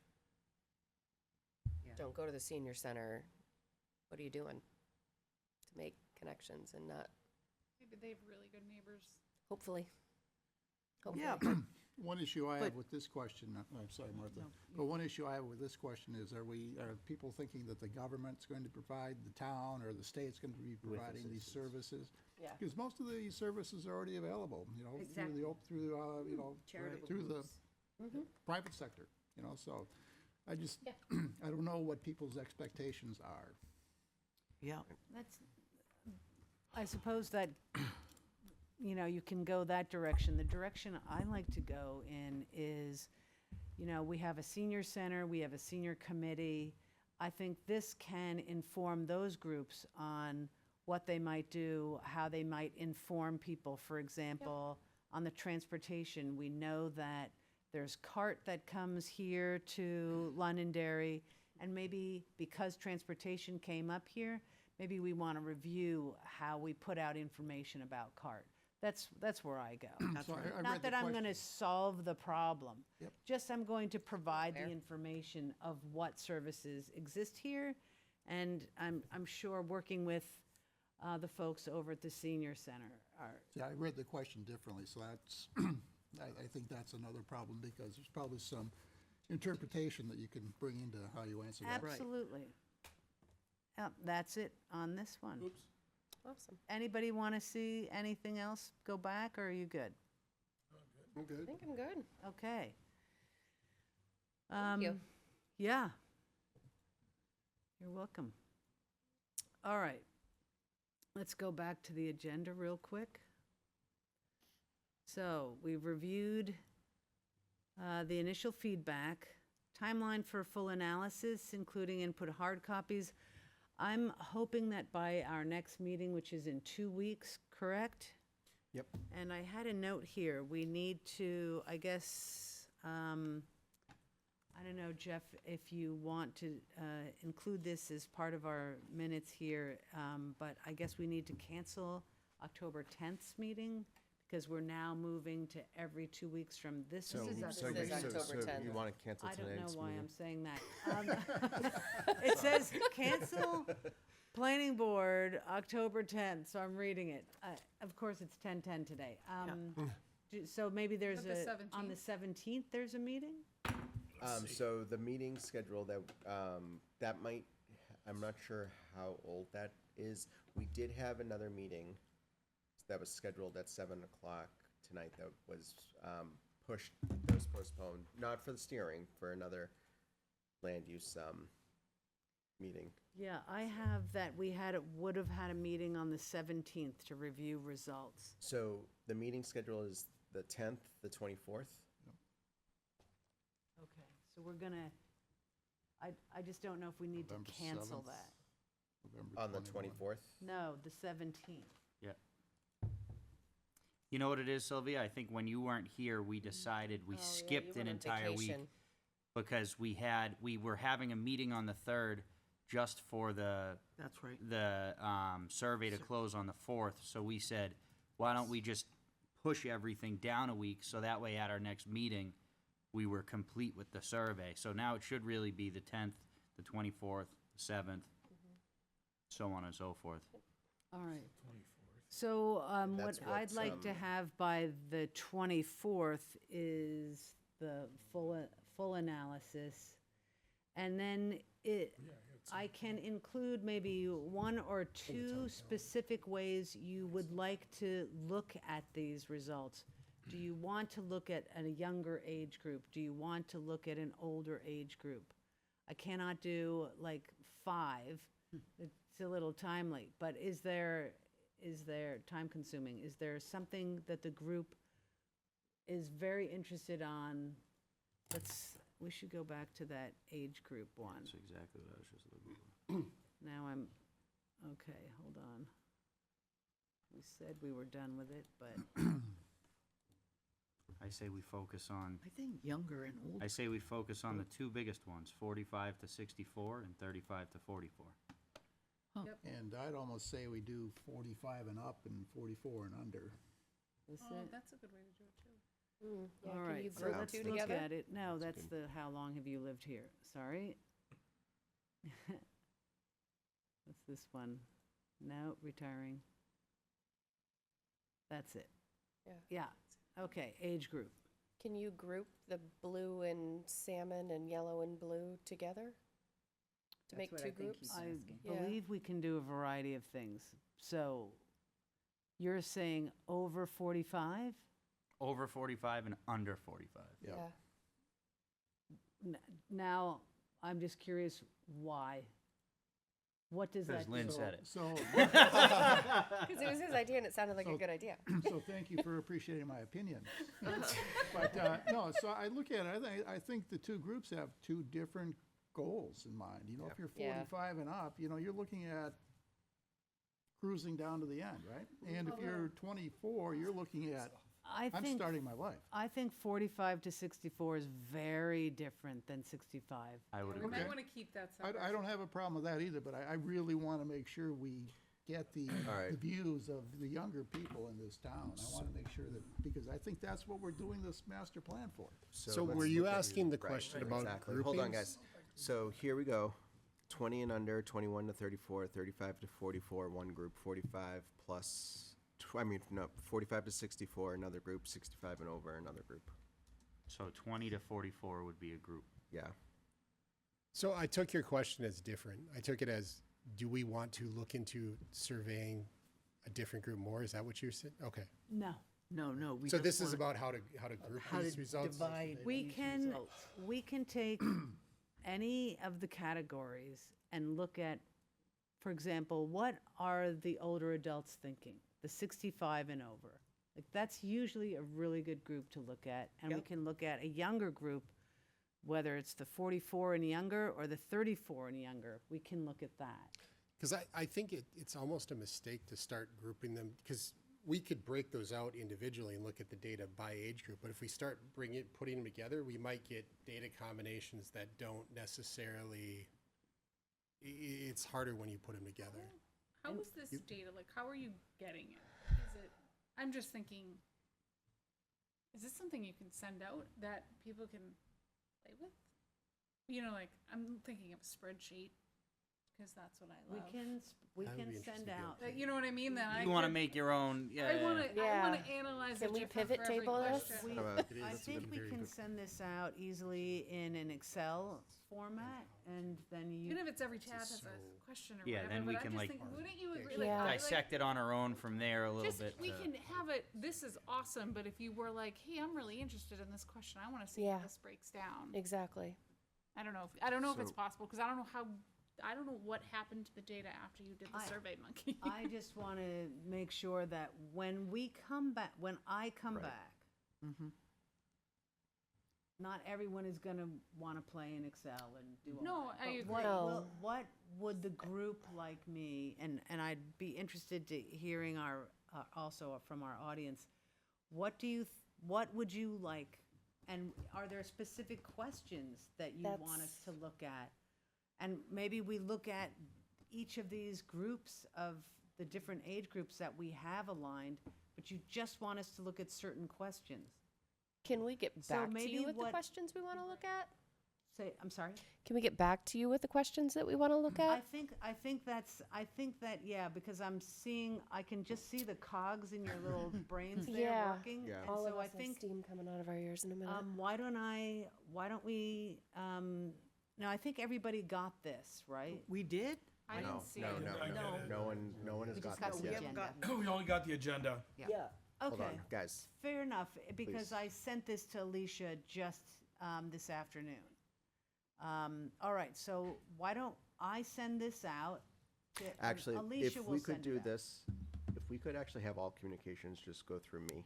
Yeah. don't go to the senior center, what are you doing to make connections and not, Maybe they have really good neighbors. hopefully. Yeah, Hopefully. but One issue I have But- with this question, I'm sorry, Martha, No, but one issue I have with this question is, are people thinking that the government's going to provide, the town or the state's going to be providing these services? Yeah. Because most of these services are already available, Exactly. Charitable through the groups. Mm-hmm. private sector, so I just, Yeah. I don't know what people's expectations are. yeah. That's, I suppose that, you can go that direction. The direction I like to go in is, we have a senior center, we have a senior committee. I think this can inform those groups on what they might do, how they might inform people. For example, on the transportation, we know that there's CART that comes here to Londonderry, and maybe because transportation came up here, maybe we want to review how we put out information about CART. That's where I go. So I read Not the that I'm going to question. solve the problem. Yep. Just I'm going to provide Fair. the information of what services exist here. And I'm sure working with the folks over at the senior center are, See, I read the question differently, so that's, I think that's another problem, because there's probably some interpretation that you can bring into how you answer that. absolutely. Yep, that's it on this one. Oops. Awesome. Anybody want to see anything else go back, or are you good? I'm I good. think I'm good. Okay. Thank you. Yeah. You're welcome. All right. Let's go back to the agenda real quick. So we've reviewed the initial feedback, timeline for full analysis, including input hard copies. I'm hoping that by our next meeting, which is in 2 weeks, correct? Yep. And I had a note here. We need to, I guess, I don't know, Jeff, if you want to include this as part of our minutes here, but I guess we need to cancel October 10th's meeting because we're now moving to every 2 weeks from this So, meeting. This is October 10th. you want to cancel I don't tonight's know why meeting? I'm saying that. It says cancel planning board October 10th, so I'm reading it. Of course, it's 10:10 today. So maybe there's Is a, it the on the 17th, there's a meeting? So the meeting schedule that might, I'm not sure how old that is. We did have another meeting that was scheduled at 7 o'clock tonight that was pushed, that was postponed, not for the steering, for another land use meeting. Yeah, I have that we would have had a meeting on the 17th to review results. So the meeting schedule is the 10th, the 24th. Okay, so we're gonna, I just don't know if we need to November cancel 7th. that. November On the 21. 24th? No, the 17th. You know what it is, Sylvia? I think when you weren't here, we decided we Oh, yeah, you skipped an went on entire week vacation. because we were having a meeting on the 3rd just for the That's right. survey to close on the 4th. So we said, why don't we just push everything down a week so that way at our next meeting we were complete with the survey. So now it should really be the 10th, the 24th, the 7th, so on and so forth. All right. So, what That's I'd what's, like to have by the 24th is the full analysis. And then I can include maybe one or two specific ways you would like to look at these results. Do you want to look at a younger age group? Do you want to look at an older age group? I cannot do like 5. It's a little timely, but is there time consuming? Is there something that the group is very interested on? We should go back to that age group one. That's exactly what I was just looking for. Now okay, hold on. We said we were done with it, but I say we focus on, I think younger and older. I say we focus on the two biggest ones, 45 to 64 and 35 to 44. And I'd almost say we do 45 and up and 44 and under. is Oh, it? that's a good way to do it too. Yeah, All can right, you so group let's two look together? at it. No, that's the how long have you lived here? Sorry. What's this one? No, retiring. That's it. Yeah. Yeah, okay, age group. Can you group the blue and salmon and yellow and blue together? To make That's two what I think groups? he's I asking. Yeah. believe we can do a variety of things. So you're saying over 45? Over 45 and under 45. Yeah. Now, I'm just curious, why? What does Because that Lynn do? said it. So, Because it was his idea and it sounded like a So- good idea. so thank you for appreciating my opinion. But, no, so I look at it, I think the two groups have two different goals in mind. You know, if you're Yeah. 45 and up, you know, you're looking at cruising down to the end, right? And if you're 24, you're looking at, I'm starting my life. I think 45 to 64 is very different than 65. I would We agree. might want to keep that separate. I don't have a problem with that either, but I really want to make sure we get the right. the views of the younger people in this town. I want to make sure that, because I think that's what we're doing this master plan for. So let's were you look at- asking the right, question right, about exactly. Hold on, groupings? guys. So here we go. 20 and under, 21 to 34, 35 to 44, one group, 45 plus, 45 to 64, another group, 65 and over, another group. So 20 to 44 would be a group. Yeah. So I took your question as different. I took it as, do we want to look into surveying a different group more? Is that what you said? Okay. No. No, we So just this is want about how to group how these to results? divide We these can, results. we can take any of the categories and look at, for example, what are the older adults thinking? The 65 and over. Like, that's usually a really good group to look at. And we Yep. can look at a younger group, whether it's the 44 and younger or the 34 and younger. We can look at that. Because I think it's almost a mistake to start grouping them, because we could break those out individually and look at the data by age group. But if we start putting them together, we might get data combinations that don't necessarily, it's harder when you put them together. How is this data, like, how are you getting it? Is it, I'm just thinking, is this something you can send out that people can play with? You know, like, I'm thinking of a spreadsheet, because that's what I We love. we That would can be send interesting to out. You know what I mean? Then I You want to could- make your own, yeah. I want to. I Yeah. want to analyze Can it we different pivot for every table this? question. It is, I that's a think we very can good- send this out easily in an Excel format, and then you. Even if it's every tab has a so- question or Yeah, whatever. then we but can, I'm just like, thinking, wouldn't you agree? Yeah. Like, Dissect it on our own from there a little just bit. we can have it. This is awesome, but if you were like, "Hey, I'm really interested in this question. I want to see Yeah. how this breaks down." Exactly. I don't know. I don't know if it's So- possible because I don't know how. I don't know what happened to the data after you did the Survey Monkey. I just want to make sure that when we come back, when I come Right. back, Mhm. not everyone is gonna wanna play in Excel and do all No, that. I But agree. what No. will- What would the group like me, and I'd be interested to hearing our, also from our audience, what would you like? And are there specific questions that you want us That's- to look at? And maybe we look at each of these groups of the different age groups that we have aligned, but you just want us to look at certain questions. Can we get So back to maybe you with the what- questions we want to look at? Say, I'm sorry? Can we get back to you with the questions that we want to look I at? think that, yeah, because I can just see the cogs in your little brains there Yeah. working. Yeah. And All of so I us have think, steam coming out of our ears in a minute. why don't we, no, I think everybody got this, right? We did? I No, didn't see no, it. no, No. no one has We got just got this the yet. agenda. We only got the agenda. Yeah. Hold Okay, on, guys. fair enough, because Please. I sent this to Alicia just, this afternoon. All right, so why don't I send this out? and Actually, Alicia if will we could send do it out. this, if we could actually have all communications just go through me,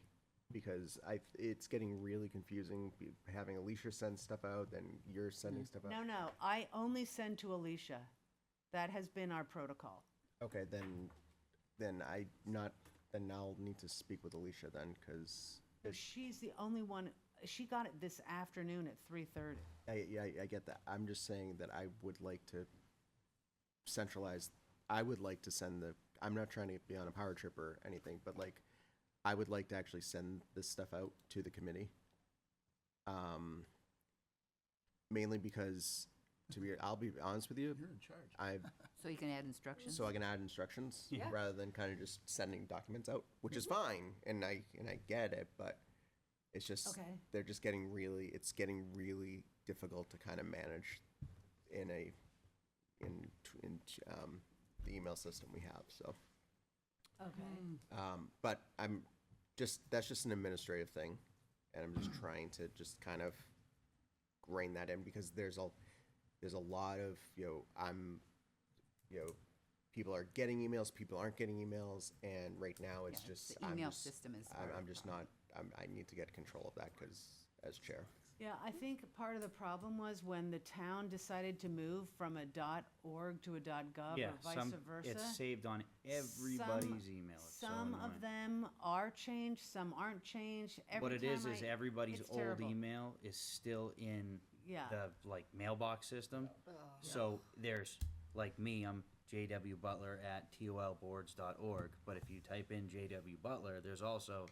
because it's getting really confusing, having Alicia send stuff out, then you're sending stuff out. No, I only send to Alicia. That has been our protocol. Okay, then I'll need to speak with Alicia then, because So she's the only one, she got it this afternoon at 3:30. I get that. I'm just saying that I would like to centralize, I would like to send I'm not trying to be on a power trip or anything, but like, I would like to actually send this stuff out to the committee. Mainly because, I'll be honest with you, You're in charge. So you can add instructions? so I can add instructions Yeah. rather than kind of just sending documents out, which is fine, and I get it, but it's just, Okay. they're just it's getting really difficult to kind of manage in the email system we have, so. Okay. But that's just an administrative thing, and I'm just trying to just kind of rein that in, because there's a lot of, people are getting emails, people aren't getting emails, and right now it's Yeah, just, the email system is part of I'm the just not, I need to get control of that, as chair. Yeah, I think part of the problem was when the town decided to move from a .org to a .gov Yeah, or vice some, versa. it's saved on everybody's email. It's so Some annoying. of them are changed, some aren't changed. What Every it is time everybody's it's old terrible. email is still in Yeah. the like mailbox system. So there's like me, I'm jwbutler@tolboards.org, but if you type in JW Butler, there's also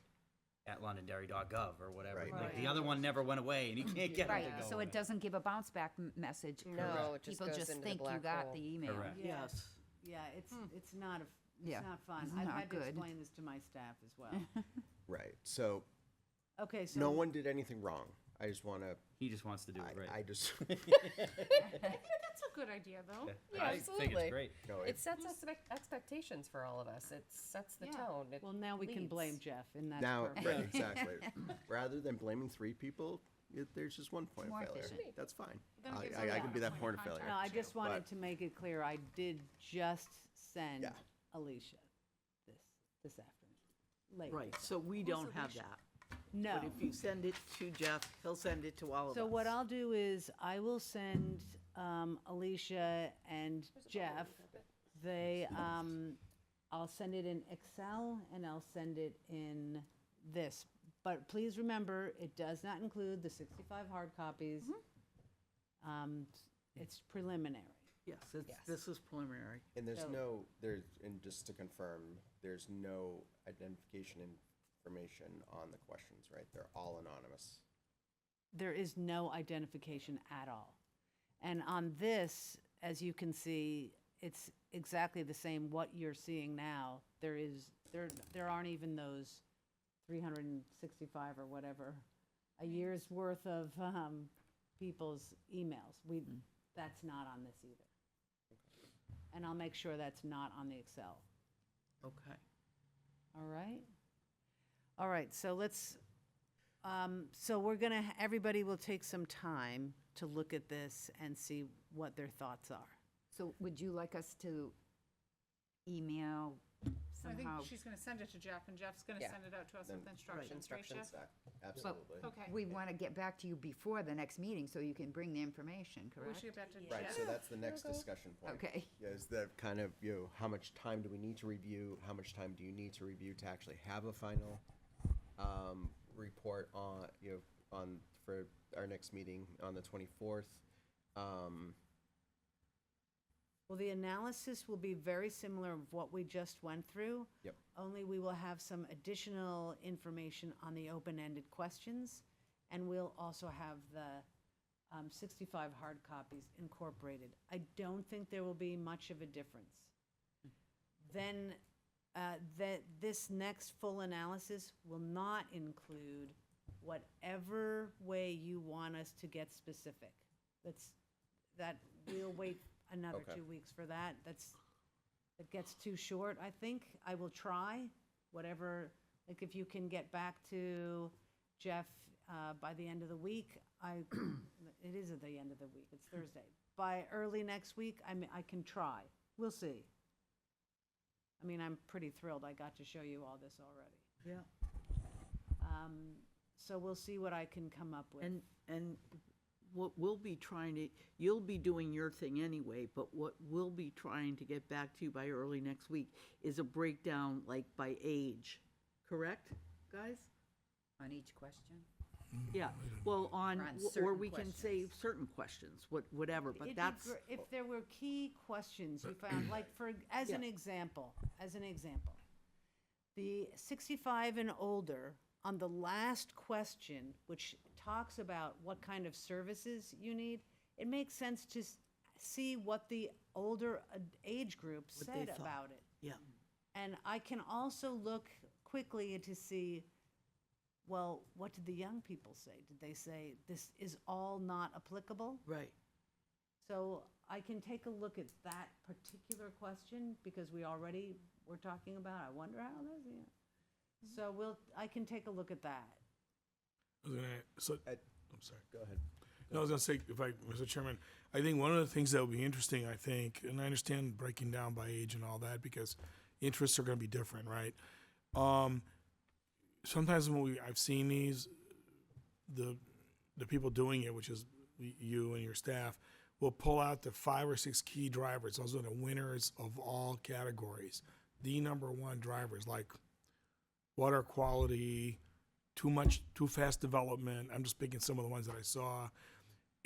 at londonderry.gov or whatever. Right. Like Right. the other one never went away, and you can't get it Right, to go so away. it doesn't give a bounce back message. No, it just People goes just into the think you black got hole. the email. Correct. Yes. Yeah, it's not Yeah, it's not fun. it's I've not had to good. explain this to my staff as well. Right, so, Okay, so no one did anything wrong. I just wanna, He just wants to do it right. I just, That's a good idea, though. Yeah, I think absolutely. it's great. no, It sets expectations for all of us. It sets the Yeah. tone. It well, now we can blame leads. Jeff, and that's now, perfect. right, exactly. Rather than blaming 3 people, there's just one point of more failure. efficient. That's fine. Then it gives I them can be a that point point of of failure. No, I just wanted But- to make it clear, I did just send Yeah. Alicia this afternoon, late. Right, so we don't have that. No. But if you send it to Jeff, he'll send it to all of us. So what I'll do is I will send Alicia and Jeff, I'll send it in Excel and I'll send it in this. But please remember, it does not include the 65 hard copies. It's preliminary. Yes, Yes. this is preliminary. And So- and just to confirm, there's no identification information on the questions, right? They're all anonymous. There is no identification at all. And on this, as you can see, it's exactly the same what you're seeing now. There aren't even those 365 or whatever, a year's worth of people's emails. That's not on this either. And I'll make sure that's not on the Excel. Okay. All right? All right, so let's, so we're gonna, everybody will take some time to look at this and see what their thoughts are. So would you like us to email I think somehow. she's gonna send it to Jeff, and Jeff's gonna Yeah. send it out to us Then- with instructions, right, Instructions. Jeff? Absolutely. Okay. We want to get back to you before the next meeting so you can bring the information, We correct? should get back to Right, Jeff. so that's the next discussion point. Okay. Is the kind of, how much time do we need to review? How much time do you need to review to actually have a final report on, for our next meeting on the 24th? Well, the analysis will be very similar of what we just went through. Yep. Only we will have some additional information on the open-ended questions, and we'll also have the 65 hard copies incorporated. I don't think there will be much of a difference. Then, this next full analysis will not include whatever way you want us to get specific. We'll wait another Okay. 2 weeks for that. It gets too short, I think. I will try, whatever, like if you can get back to Jeff by the end of the week, it is at the end of the week, it's Thursday. By early next week, I can try. We'll see. I mean, I'm pretty thrilled I got to show you all this already. Yeah. So we'll see what I can come up with. And what we'll be trying to, you'll be doing your thing anyway, but what we'll be trying to get back to you by early next week is a breakdown, like by age, correct, guys? On each question? Yeah, well, on or certain we can say questions. certain questions, whatever, but It'd be that's, if there were key questions you found, like as an Yeah. example, the 65 and older, on the last question, which talks about what kind of services you need, it makes sense to see what the older age group What they said thought. about it. yeah. And I can also look quickly to see, well, what did the young people say? Did they say this is all not applicable? Right. So I can take a look at that particular question because we already were talking about, I wonder how this, yeah. So I can take a look at that. I was gonna, so, Ed- I'm sorry. Go ahead. No, I was gonna say, Mr. Chairman, I think one of the things that would be interesting, I think, and I understand breaking down by age and all that, because interests are gonna be different, right? Sometimes when I've seen these, the people doing it, which is you and your staff, will pull out the 5 or 6 key drivers. Those are the winners of all categories. The number one drivers, like water quality, too fast development. I'm just picking some of the ones that I saw,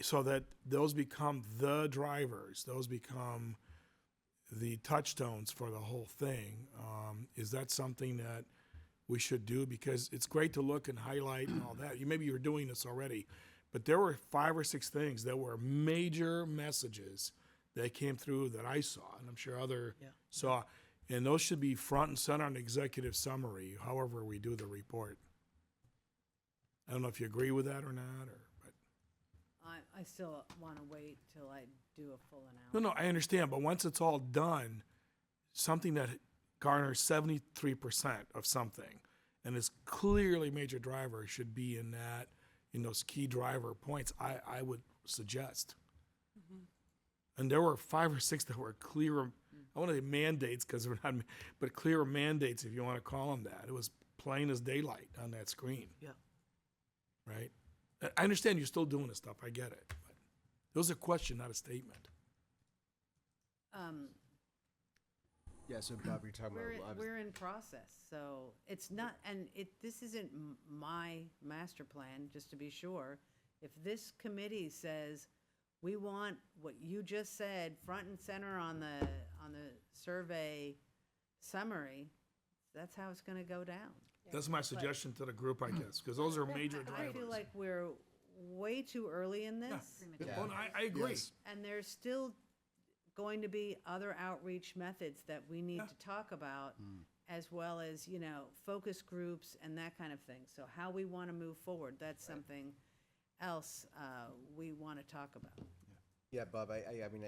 so that those become the drivers. Those become the touchstones for the whole thing. Is that something that we should do? Because it's great to look and highlight and all that. Maybe you're doing this already, but there were 5 or 6 things that were major messages that came through that I saw, and I'm sure other Yeah. saw. And those should be front and center on the executive summary, however we do the report. I don't know if you agree with that or not, but. I still want to wait till I do a full analysis. No, I understand, but once it's all done, something that garners 73% of something and is clearly major driver should be in those key driver points, I would suggest. And there were 5 or 6 that were clear, I want to say mandates because we're not, but clear mandates, if you want to call them that. It was plain as daylight on that screen. Yeah. Right? I understand you're still doing this stuff, I get it. But it was a question, not a statement. Yeah, so Bob, you're talking about. We're in process, so it's not, and this isn't my master plan, just to be sure. If this committee says, we want what you just said front and center on the survey summary, that's how it's gonna go down. That's my suggestion to the group, I guess, because those are major I drivers. feel like we're way too early in this. Yeah. Well, I agree. Yes. And there's still going to be other outreach methods that we need Yeah. to talk about, as well as, focus groups and that kind of thing. So how we want to move forward, that's something else we want to talk about. Yeah, Bob, I mean,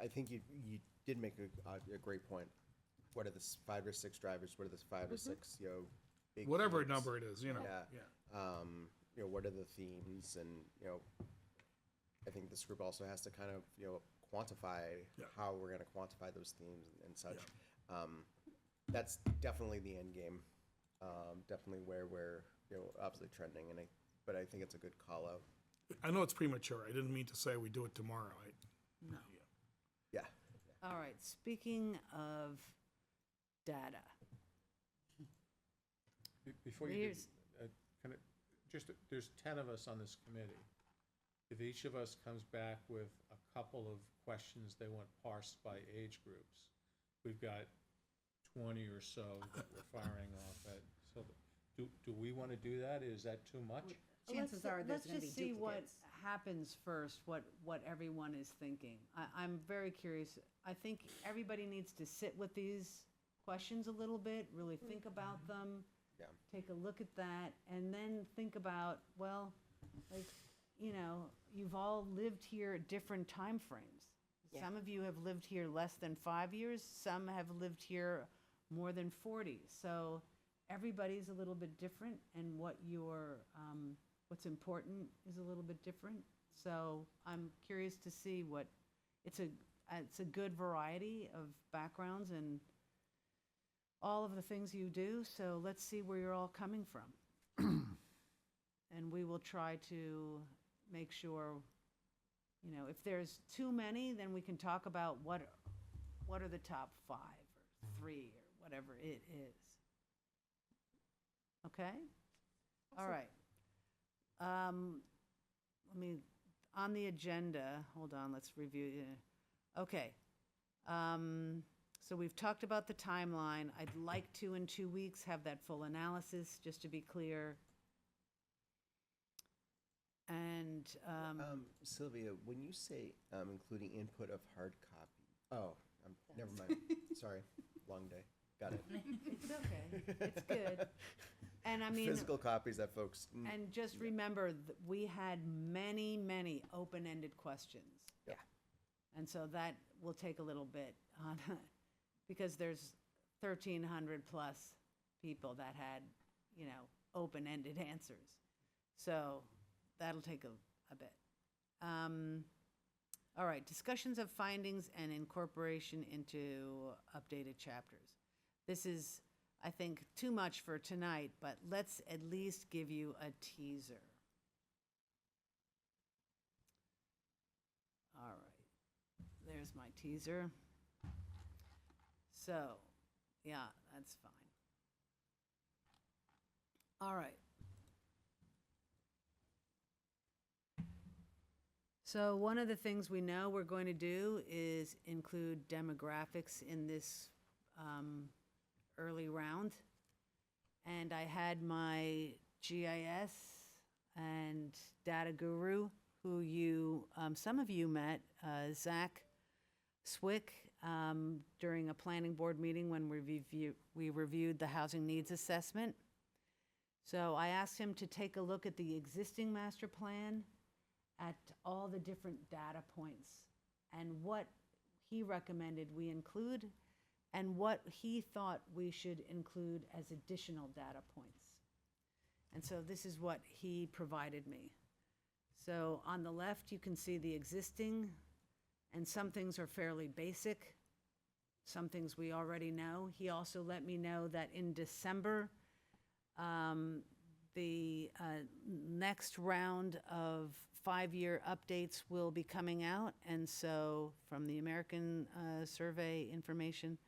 I think you did make a great point. What are the 5 or 6 drivers? What are the 5 or 6, big Whatever themes? number it is, Yeah. Yeah. What are the themes? And, I think this group also has to kind of, quantify Yeah. how we're going to quantify those themes and such. that's definitely the end game. Definitely where we're, obviously trending, but I think it's a good call out. I know it's premature. I didn't mean to say we do it tomorrow. No. Yeah. All right, speaking of data, Before you Here's- do, there's 10 of us on this committee. If each of us comes back with a couple of questions they want parsed by age groups, we've got 20 or so that we're firing off at. So do we want to do that? Is that too much? Chances are there's gonna be Let's just see what duplicates. happens first, what everyone is thinking. I'm very curious. I think everybody needs to sit with these questions a little bit, really think about them. Yeah. Take a look at that, and then think about, well, like, you've all lived here at different time frames. Yeah. Some of you have lived here less than 5 years, some have lived here more than 40. So everybody's a little bit different, and what's important is a little bit different. So I'm curious to see it's a good variety of backgrounds and all of the things you do, so let's see where you're all coming from. And we will try to make sure, if there's too many, then we can talk about what are the top 5 or 3 or whatever it is. Okay? All right. On the agenda, hold on, let's review. Okay. So we've talked about the timeline. I'd like to, in 2 weeks, have that full analysis, just to be clear. And, Sylvia, when you say including input of hard copy, never mind. Sorry, long day. Got it. it's okay, it's good. And I mean, Physical copies that folks. and just remember, we had many, many open-ended questions. Yeah. And so that will take a little bit on, because there's 1,300 plus people that had, open-ended answers. So that'll take a bit. All right, discussions of findings and incorporation into updated chapters. This is, I think, too much for tonight, but let's at least give you a teaser. All right, there's my teaser. So, yeah, that's fine. All right. So one of the things we know we're going to do is include demographics in this early round. And I had my GIS and data guru, who some of you met, Zach Swick, during a planning board meeting when we reviewed the housing needs assessment. So I asked him to take a look at the existing master plan, at all the different data points, and what he recommended we include, and what he thought we should include as additional data points. And so this is what he provided me. So on the left, you can see the existing, and some things are fairly basic. Some things we already know. He also let me know that in December, the next round of 5-year updates will be coming out, and so from the American survey information.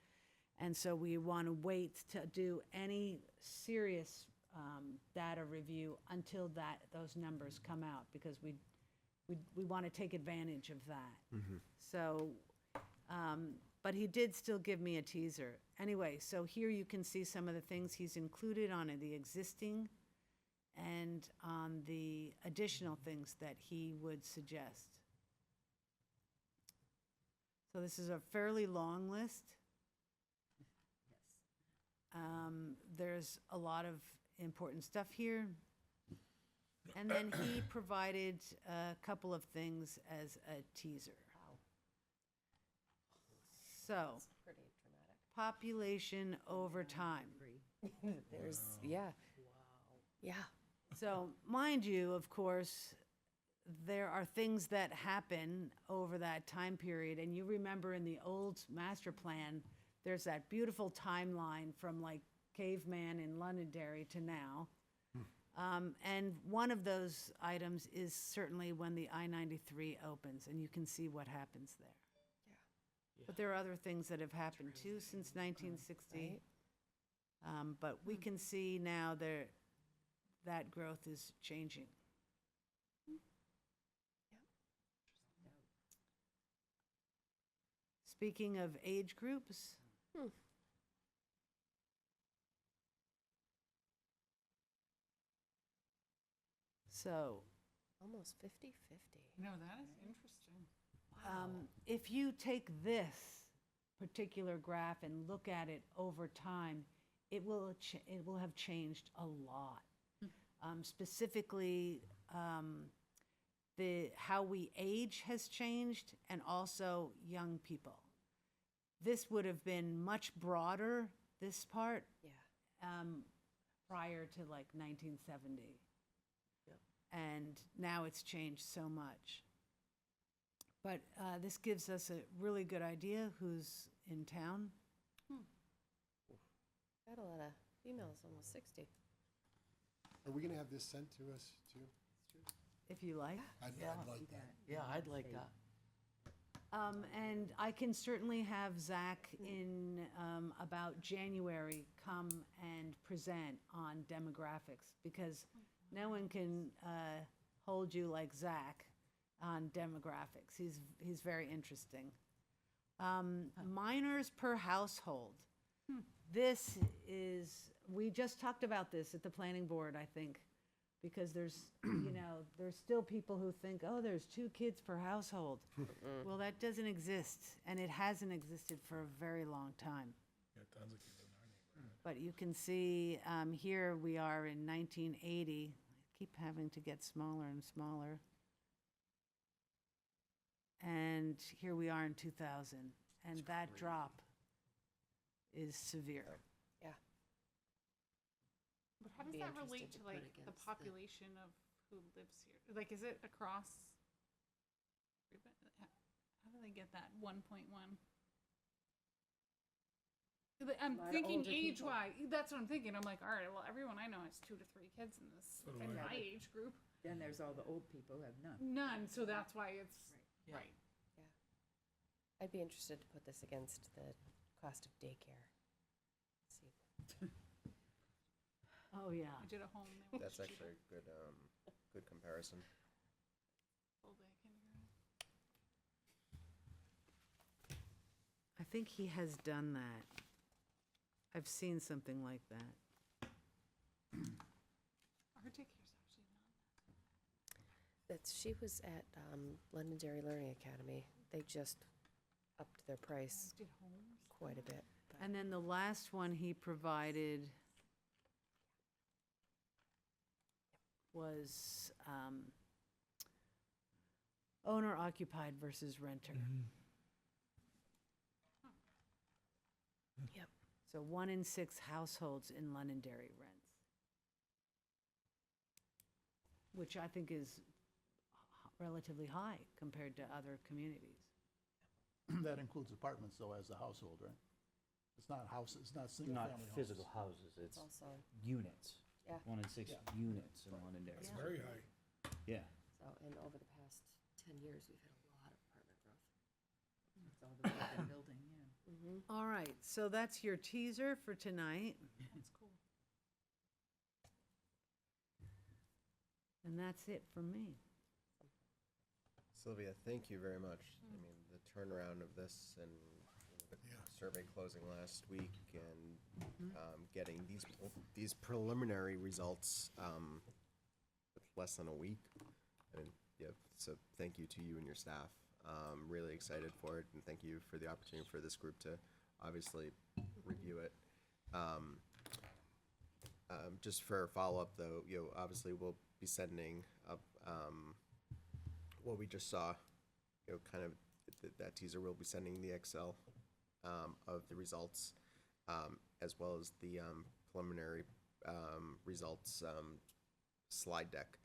And so we want to wait to do any serious data review until those numbers come out, because we want to take advantage of that. So, but he did still give me a teaser. Anyway, so here you can see some of the things he's included on the existing and on the additional things that he would suggest. So this is a fairly long list. There's a lot of important stuff here. And then he provided a couple of things as a teaser. So, Pretty dramatic. population over time. There's, yeah. Yeah. So, mind you, of course, there are things that happen over that time period. And you remember in the old master plan, there's that beautiful timeline from like caveman in Londonderry to now. And one of those items is certainly when the I-93 opens, and you can see what happens there. But there are other things that have happened too since 1960. But we can see now that growth is changing. Speaking of age groups, so Almost 50-50. No, that is interesting. if you take this particular graph and look at it over time, it will have changed a lot. Specifically, how we age has changed, and also young people. This would have been much broader, this part, Yeah. prior to like 1970. And now it's changed so much. But this gives us a really good idea who's in town. Got a lot of females, almost 60. Are we gonna have this sent to us too? If you like. I'd like that. Yeah, I'd like that. And I can certainly have Zach in about January come and present on demographics, because no one can hold you like Zach on demographics. He's very interesting. Minors per household. This is, we just talked about this at the planning board, I think, because there's, there's still people who think, oh, there's 2 kids per household. Well, that doesn't exist, and it hasn't existed for a very long time. Yeah, tons of kids in our neighborhood. But you can see, here we are in 1980. I keep having to get smaller and smaller. And here we are in 2000, and that drop is severe. Yeah. But how does Be that interested relate to to put like the against population of who lives here? Like, is it across? How do they get that 1.1? I'm lot of thinking older people. age-wise. That's what I'm thinking. I'm like, all right, well, everyone I know has 2 to 3 kids in this So do in I. my age group. Then there's all the old people who have none. None, so that's why it's right. I'd be interested to put this against the cost of daycare. See. Oh, yeah. I did a home. There That's actually a good comparison. full day kindergarten. I think he has done that. I've seen something like that. Our daycare's actually not. She was at Londonderry Learning Academy. They just upped their price Did homes? quite a bit. but- And then the last one he provided was owner occupied versus renter. Yep. So 1 in 6 households in Londonderry rents, which I think is relatively high compared to other communities. That includes apartments though as a household, right? It's not houses, it's not single Not family homes. physical houses, it's Also, units. Yeah. 1 in 6 Yeah. units in Londonderry. It's very high. Yeah. so, and over the past 10 years, we've had a lot of apartment growth. It's all the way they're building, yeah. Mm-hmm. All right, so that's your teaser for tonight, That's cool. and that's it from me. Sylvia, thank you very much. I mean, the turnaround of this and the survey closing last week and getting these preliminary results with less than a week. And yeah, so thank you to you and your staff. Really excited for it, and thank you for the opportunity for this group to obviously review it. Just for follow-up though, obviously we'll be sending up what we just saw, kind of that teaser. We'll be sending the Excel of the results, as well as the preliminary results slide deck.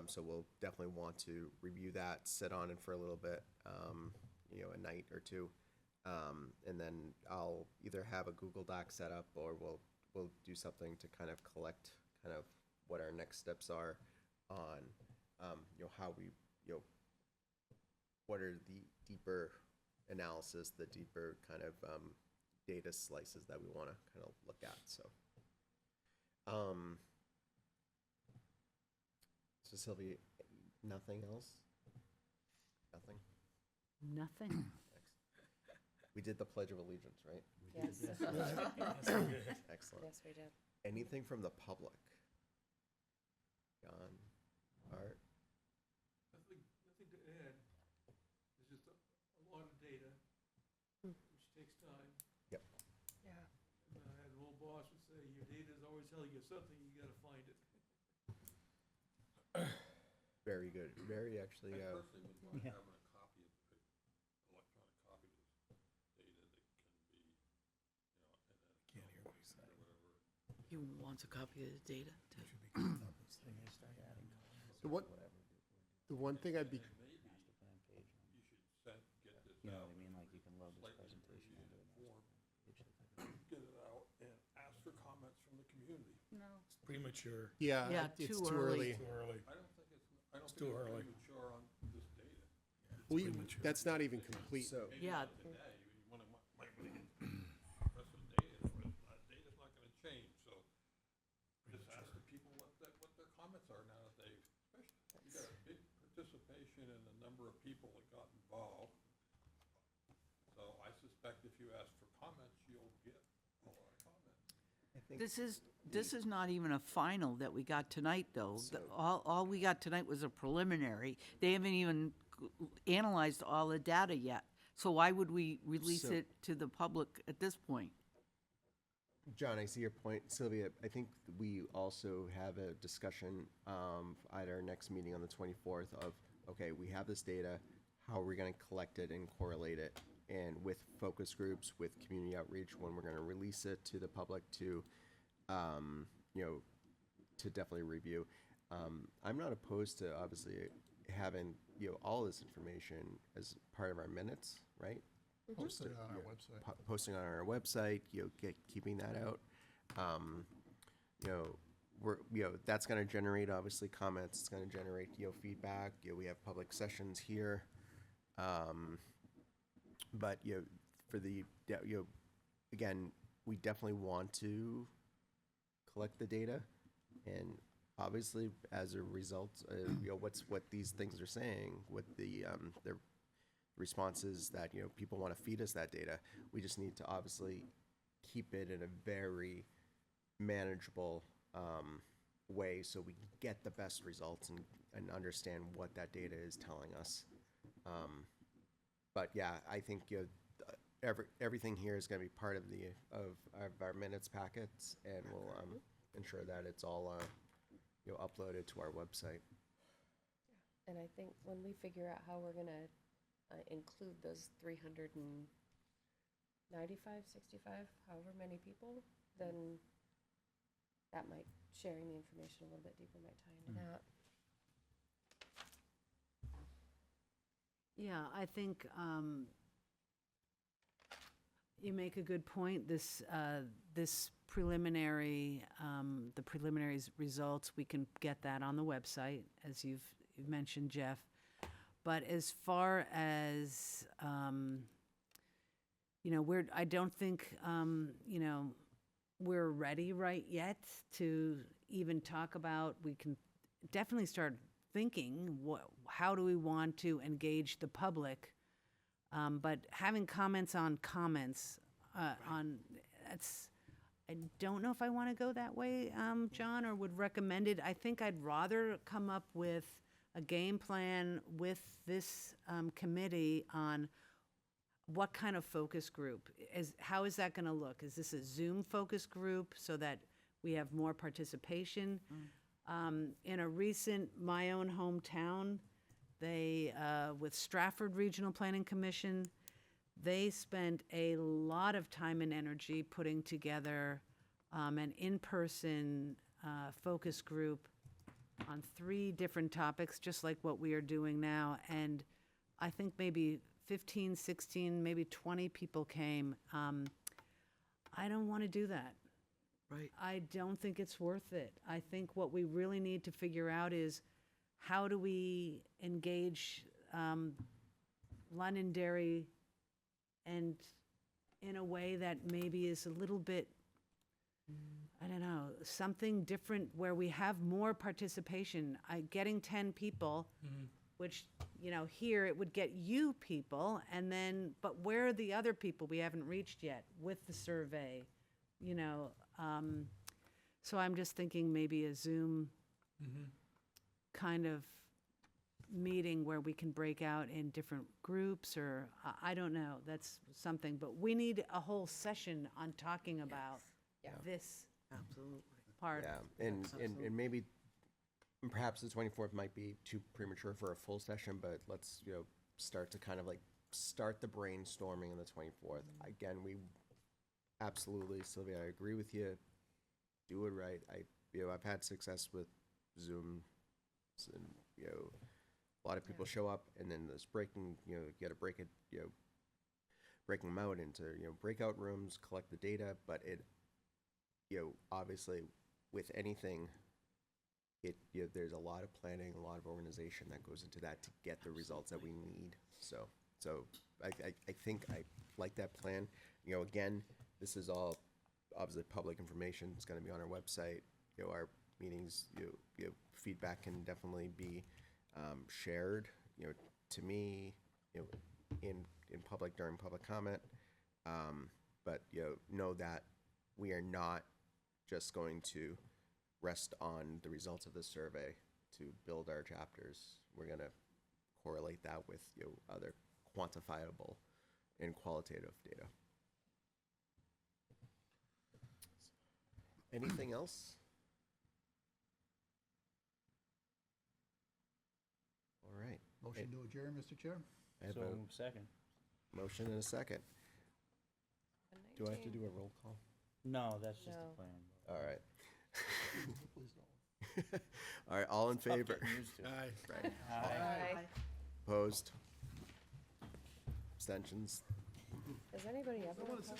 So we'll definitely want to review that, sit on it for a little bit, a night or two, And then I'll either have a Google Doc set up, or we'll do something to kind of collect kind of what our next steps are on, how we, what are the deeper analysis, the deeper kind of data slices that we want to kind of look at. So Sylvia, nothing else? Nothing? Nothing. We did the Pledge of Allegiance, right? Yes. Excellent. Yes, we did. Anything from the public? John, Art? Nothing to add. There's just a lot of data, Hmm. which takes time. Yep. Yeah. And I had an old boss would say, your data's always telling you something, you gotta find it. Very good. Very actually, Yeah. Can't hear what he's saying. He wants a copy of the data. The one thing I'd be, You know what I mean? Like you can load this presentation into an Get it out and ask for comments from the community. No. It's premature. yeah, Yeah, it's too too early. early. Too early. I don't think it's too early. premature on this data. We, that's not even complete. so, Yeah, Today, you wanna, might wanna get the rest of the data, but data's not gonna change, so just ask the people what their comments are now that they've, especially, you got a big participation in the number of people that got involved. So I suspect if you ask for comments, you'll get a lot of comments. I think this is not even a final that we got tonight, though. All we got tonight was a preliminary. They haven't even analyzed all the data yet. So why would we release So- it to the public at this point? John, I see your point. Sylvia, I think we also have a discussion at our next meeting on the 24th of, okay, we have this data, how are we going to collect it and correlate it? And with focus groups, with community outreach, when we're going to release it to the public to, to definitely review. I'm not opposed to obviously having, all this information as part of our minutes, right? Post it on our website. Posting on our website, keeping that out. That's going to generate obviously comments. It's going to generate feedback. We have public sessions here, but for the again, we definitely want to collect the data, and obviously as a result, what these things are saying, what the responses that people want to feed us that data. We just need to obviously keep it in a very manageable way so we can get the best results and understand what that data is telling us. But yeah, I think everything here is going to be part of our minutes packets, and we'll ensure that it's all uploaded to our website. And I think when we figure out how we're gonna include those 395, 65, however many people, then that might, sharing the information a little bit deeper might tie into that. Yeah, I think you make a good point. This preliminary, the preliminary results, we can get that on the website, as you've mentioned, Jeff. But as far as I don't think we're ready right yet to even talk about. We can definitely start thinking how do we want to engage the public, but having comments on comments on that's. I don't know if I want to go that way, John, or would recommend it. I think I'd rather come up with a game plan with this committee on what kind of focus group. How is that going to look? Is this a Zoom focus group so that we have more participation? In a recent, my own hometown, they, with Stratford Regional Planning Commission, they spent a lot of time and energy putting together an in-person focus group on 3 different topics, just like what we are doing now. And I think maybe 15, 16, maybe 20 people came. I don't want to do that. Right. I don't think it's worth it. I think what we really need to figure out is how do we engage Londonderry and in a way that maybe is a little bit, I don't know, something different where we have more participation. Getting 10 people, which, you know, here it would get you people, and then, but where are the other people we haven't reached yet with the survey? You know, so I'm just thinking maybe a Zoom kind of meeting where we can break out in different groups, or I don't know, that's something, but we need a whole session on talking about Yeah. this Absolutely. part. Yeah, and maybe perhaps the 24th might be too premature for a full session, but let's, you know, start to kind of like start the brainstorming on the 24th. Again, we absolutely, Sylvia, I agree with you. Do it right. I've had success with Zoom, and, you know, a lot of people show up, and then there's breaking, you know, you got to break it, you know, breaking them out into, you know, breakout rooms, collect the data, but it, you know, obviously with anything, you know, there's a lot of planning, a lot of organization that goes into that to get the results that we need. So I think I like that plan. You know, again, this is all obviously public information. It's going to be on our website. You know, our meetings, you know, feedback can definitely be shared, you know, to me, you know, in public during public comment. But, you know that we are not just going to rest on the results of this survey to build our chapters. We're going to correlate that with, you know, other quantifiable and qualitative data. Anything else? All right. Motion to adjourn, Mr. Chair? I have So, a second. motion and a second. Do I have to do a roll call? No, that's just No. the plan. All right. Please don't. All right, all in Tough favor? getting used to. Aye. Right. Aye. Opposed? Abstentions? Does anybody ever?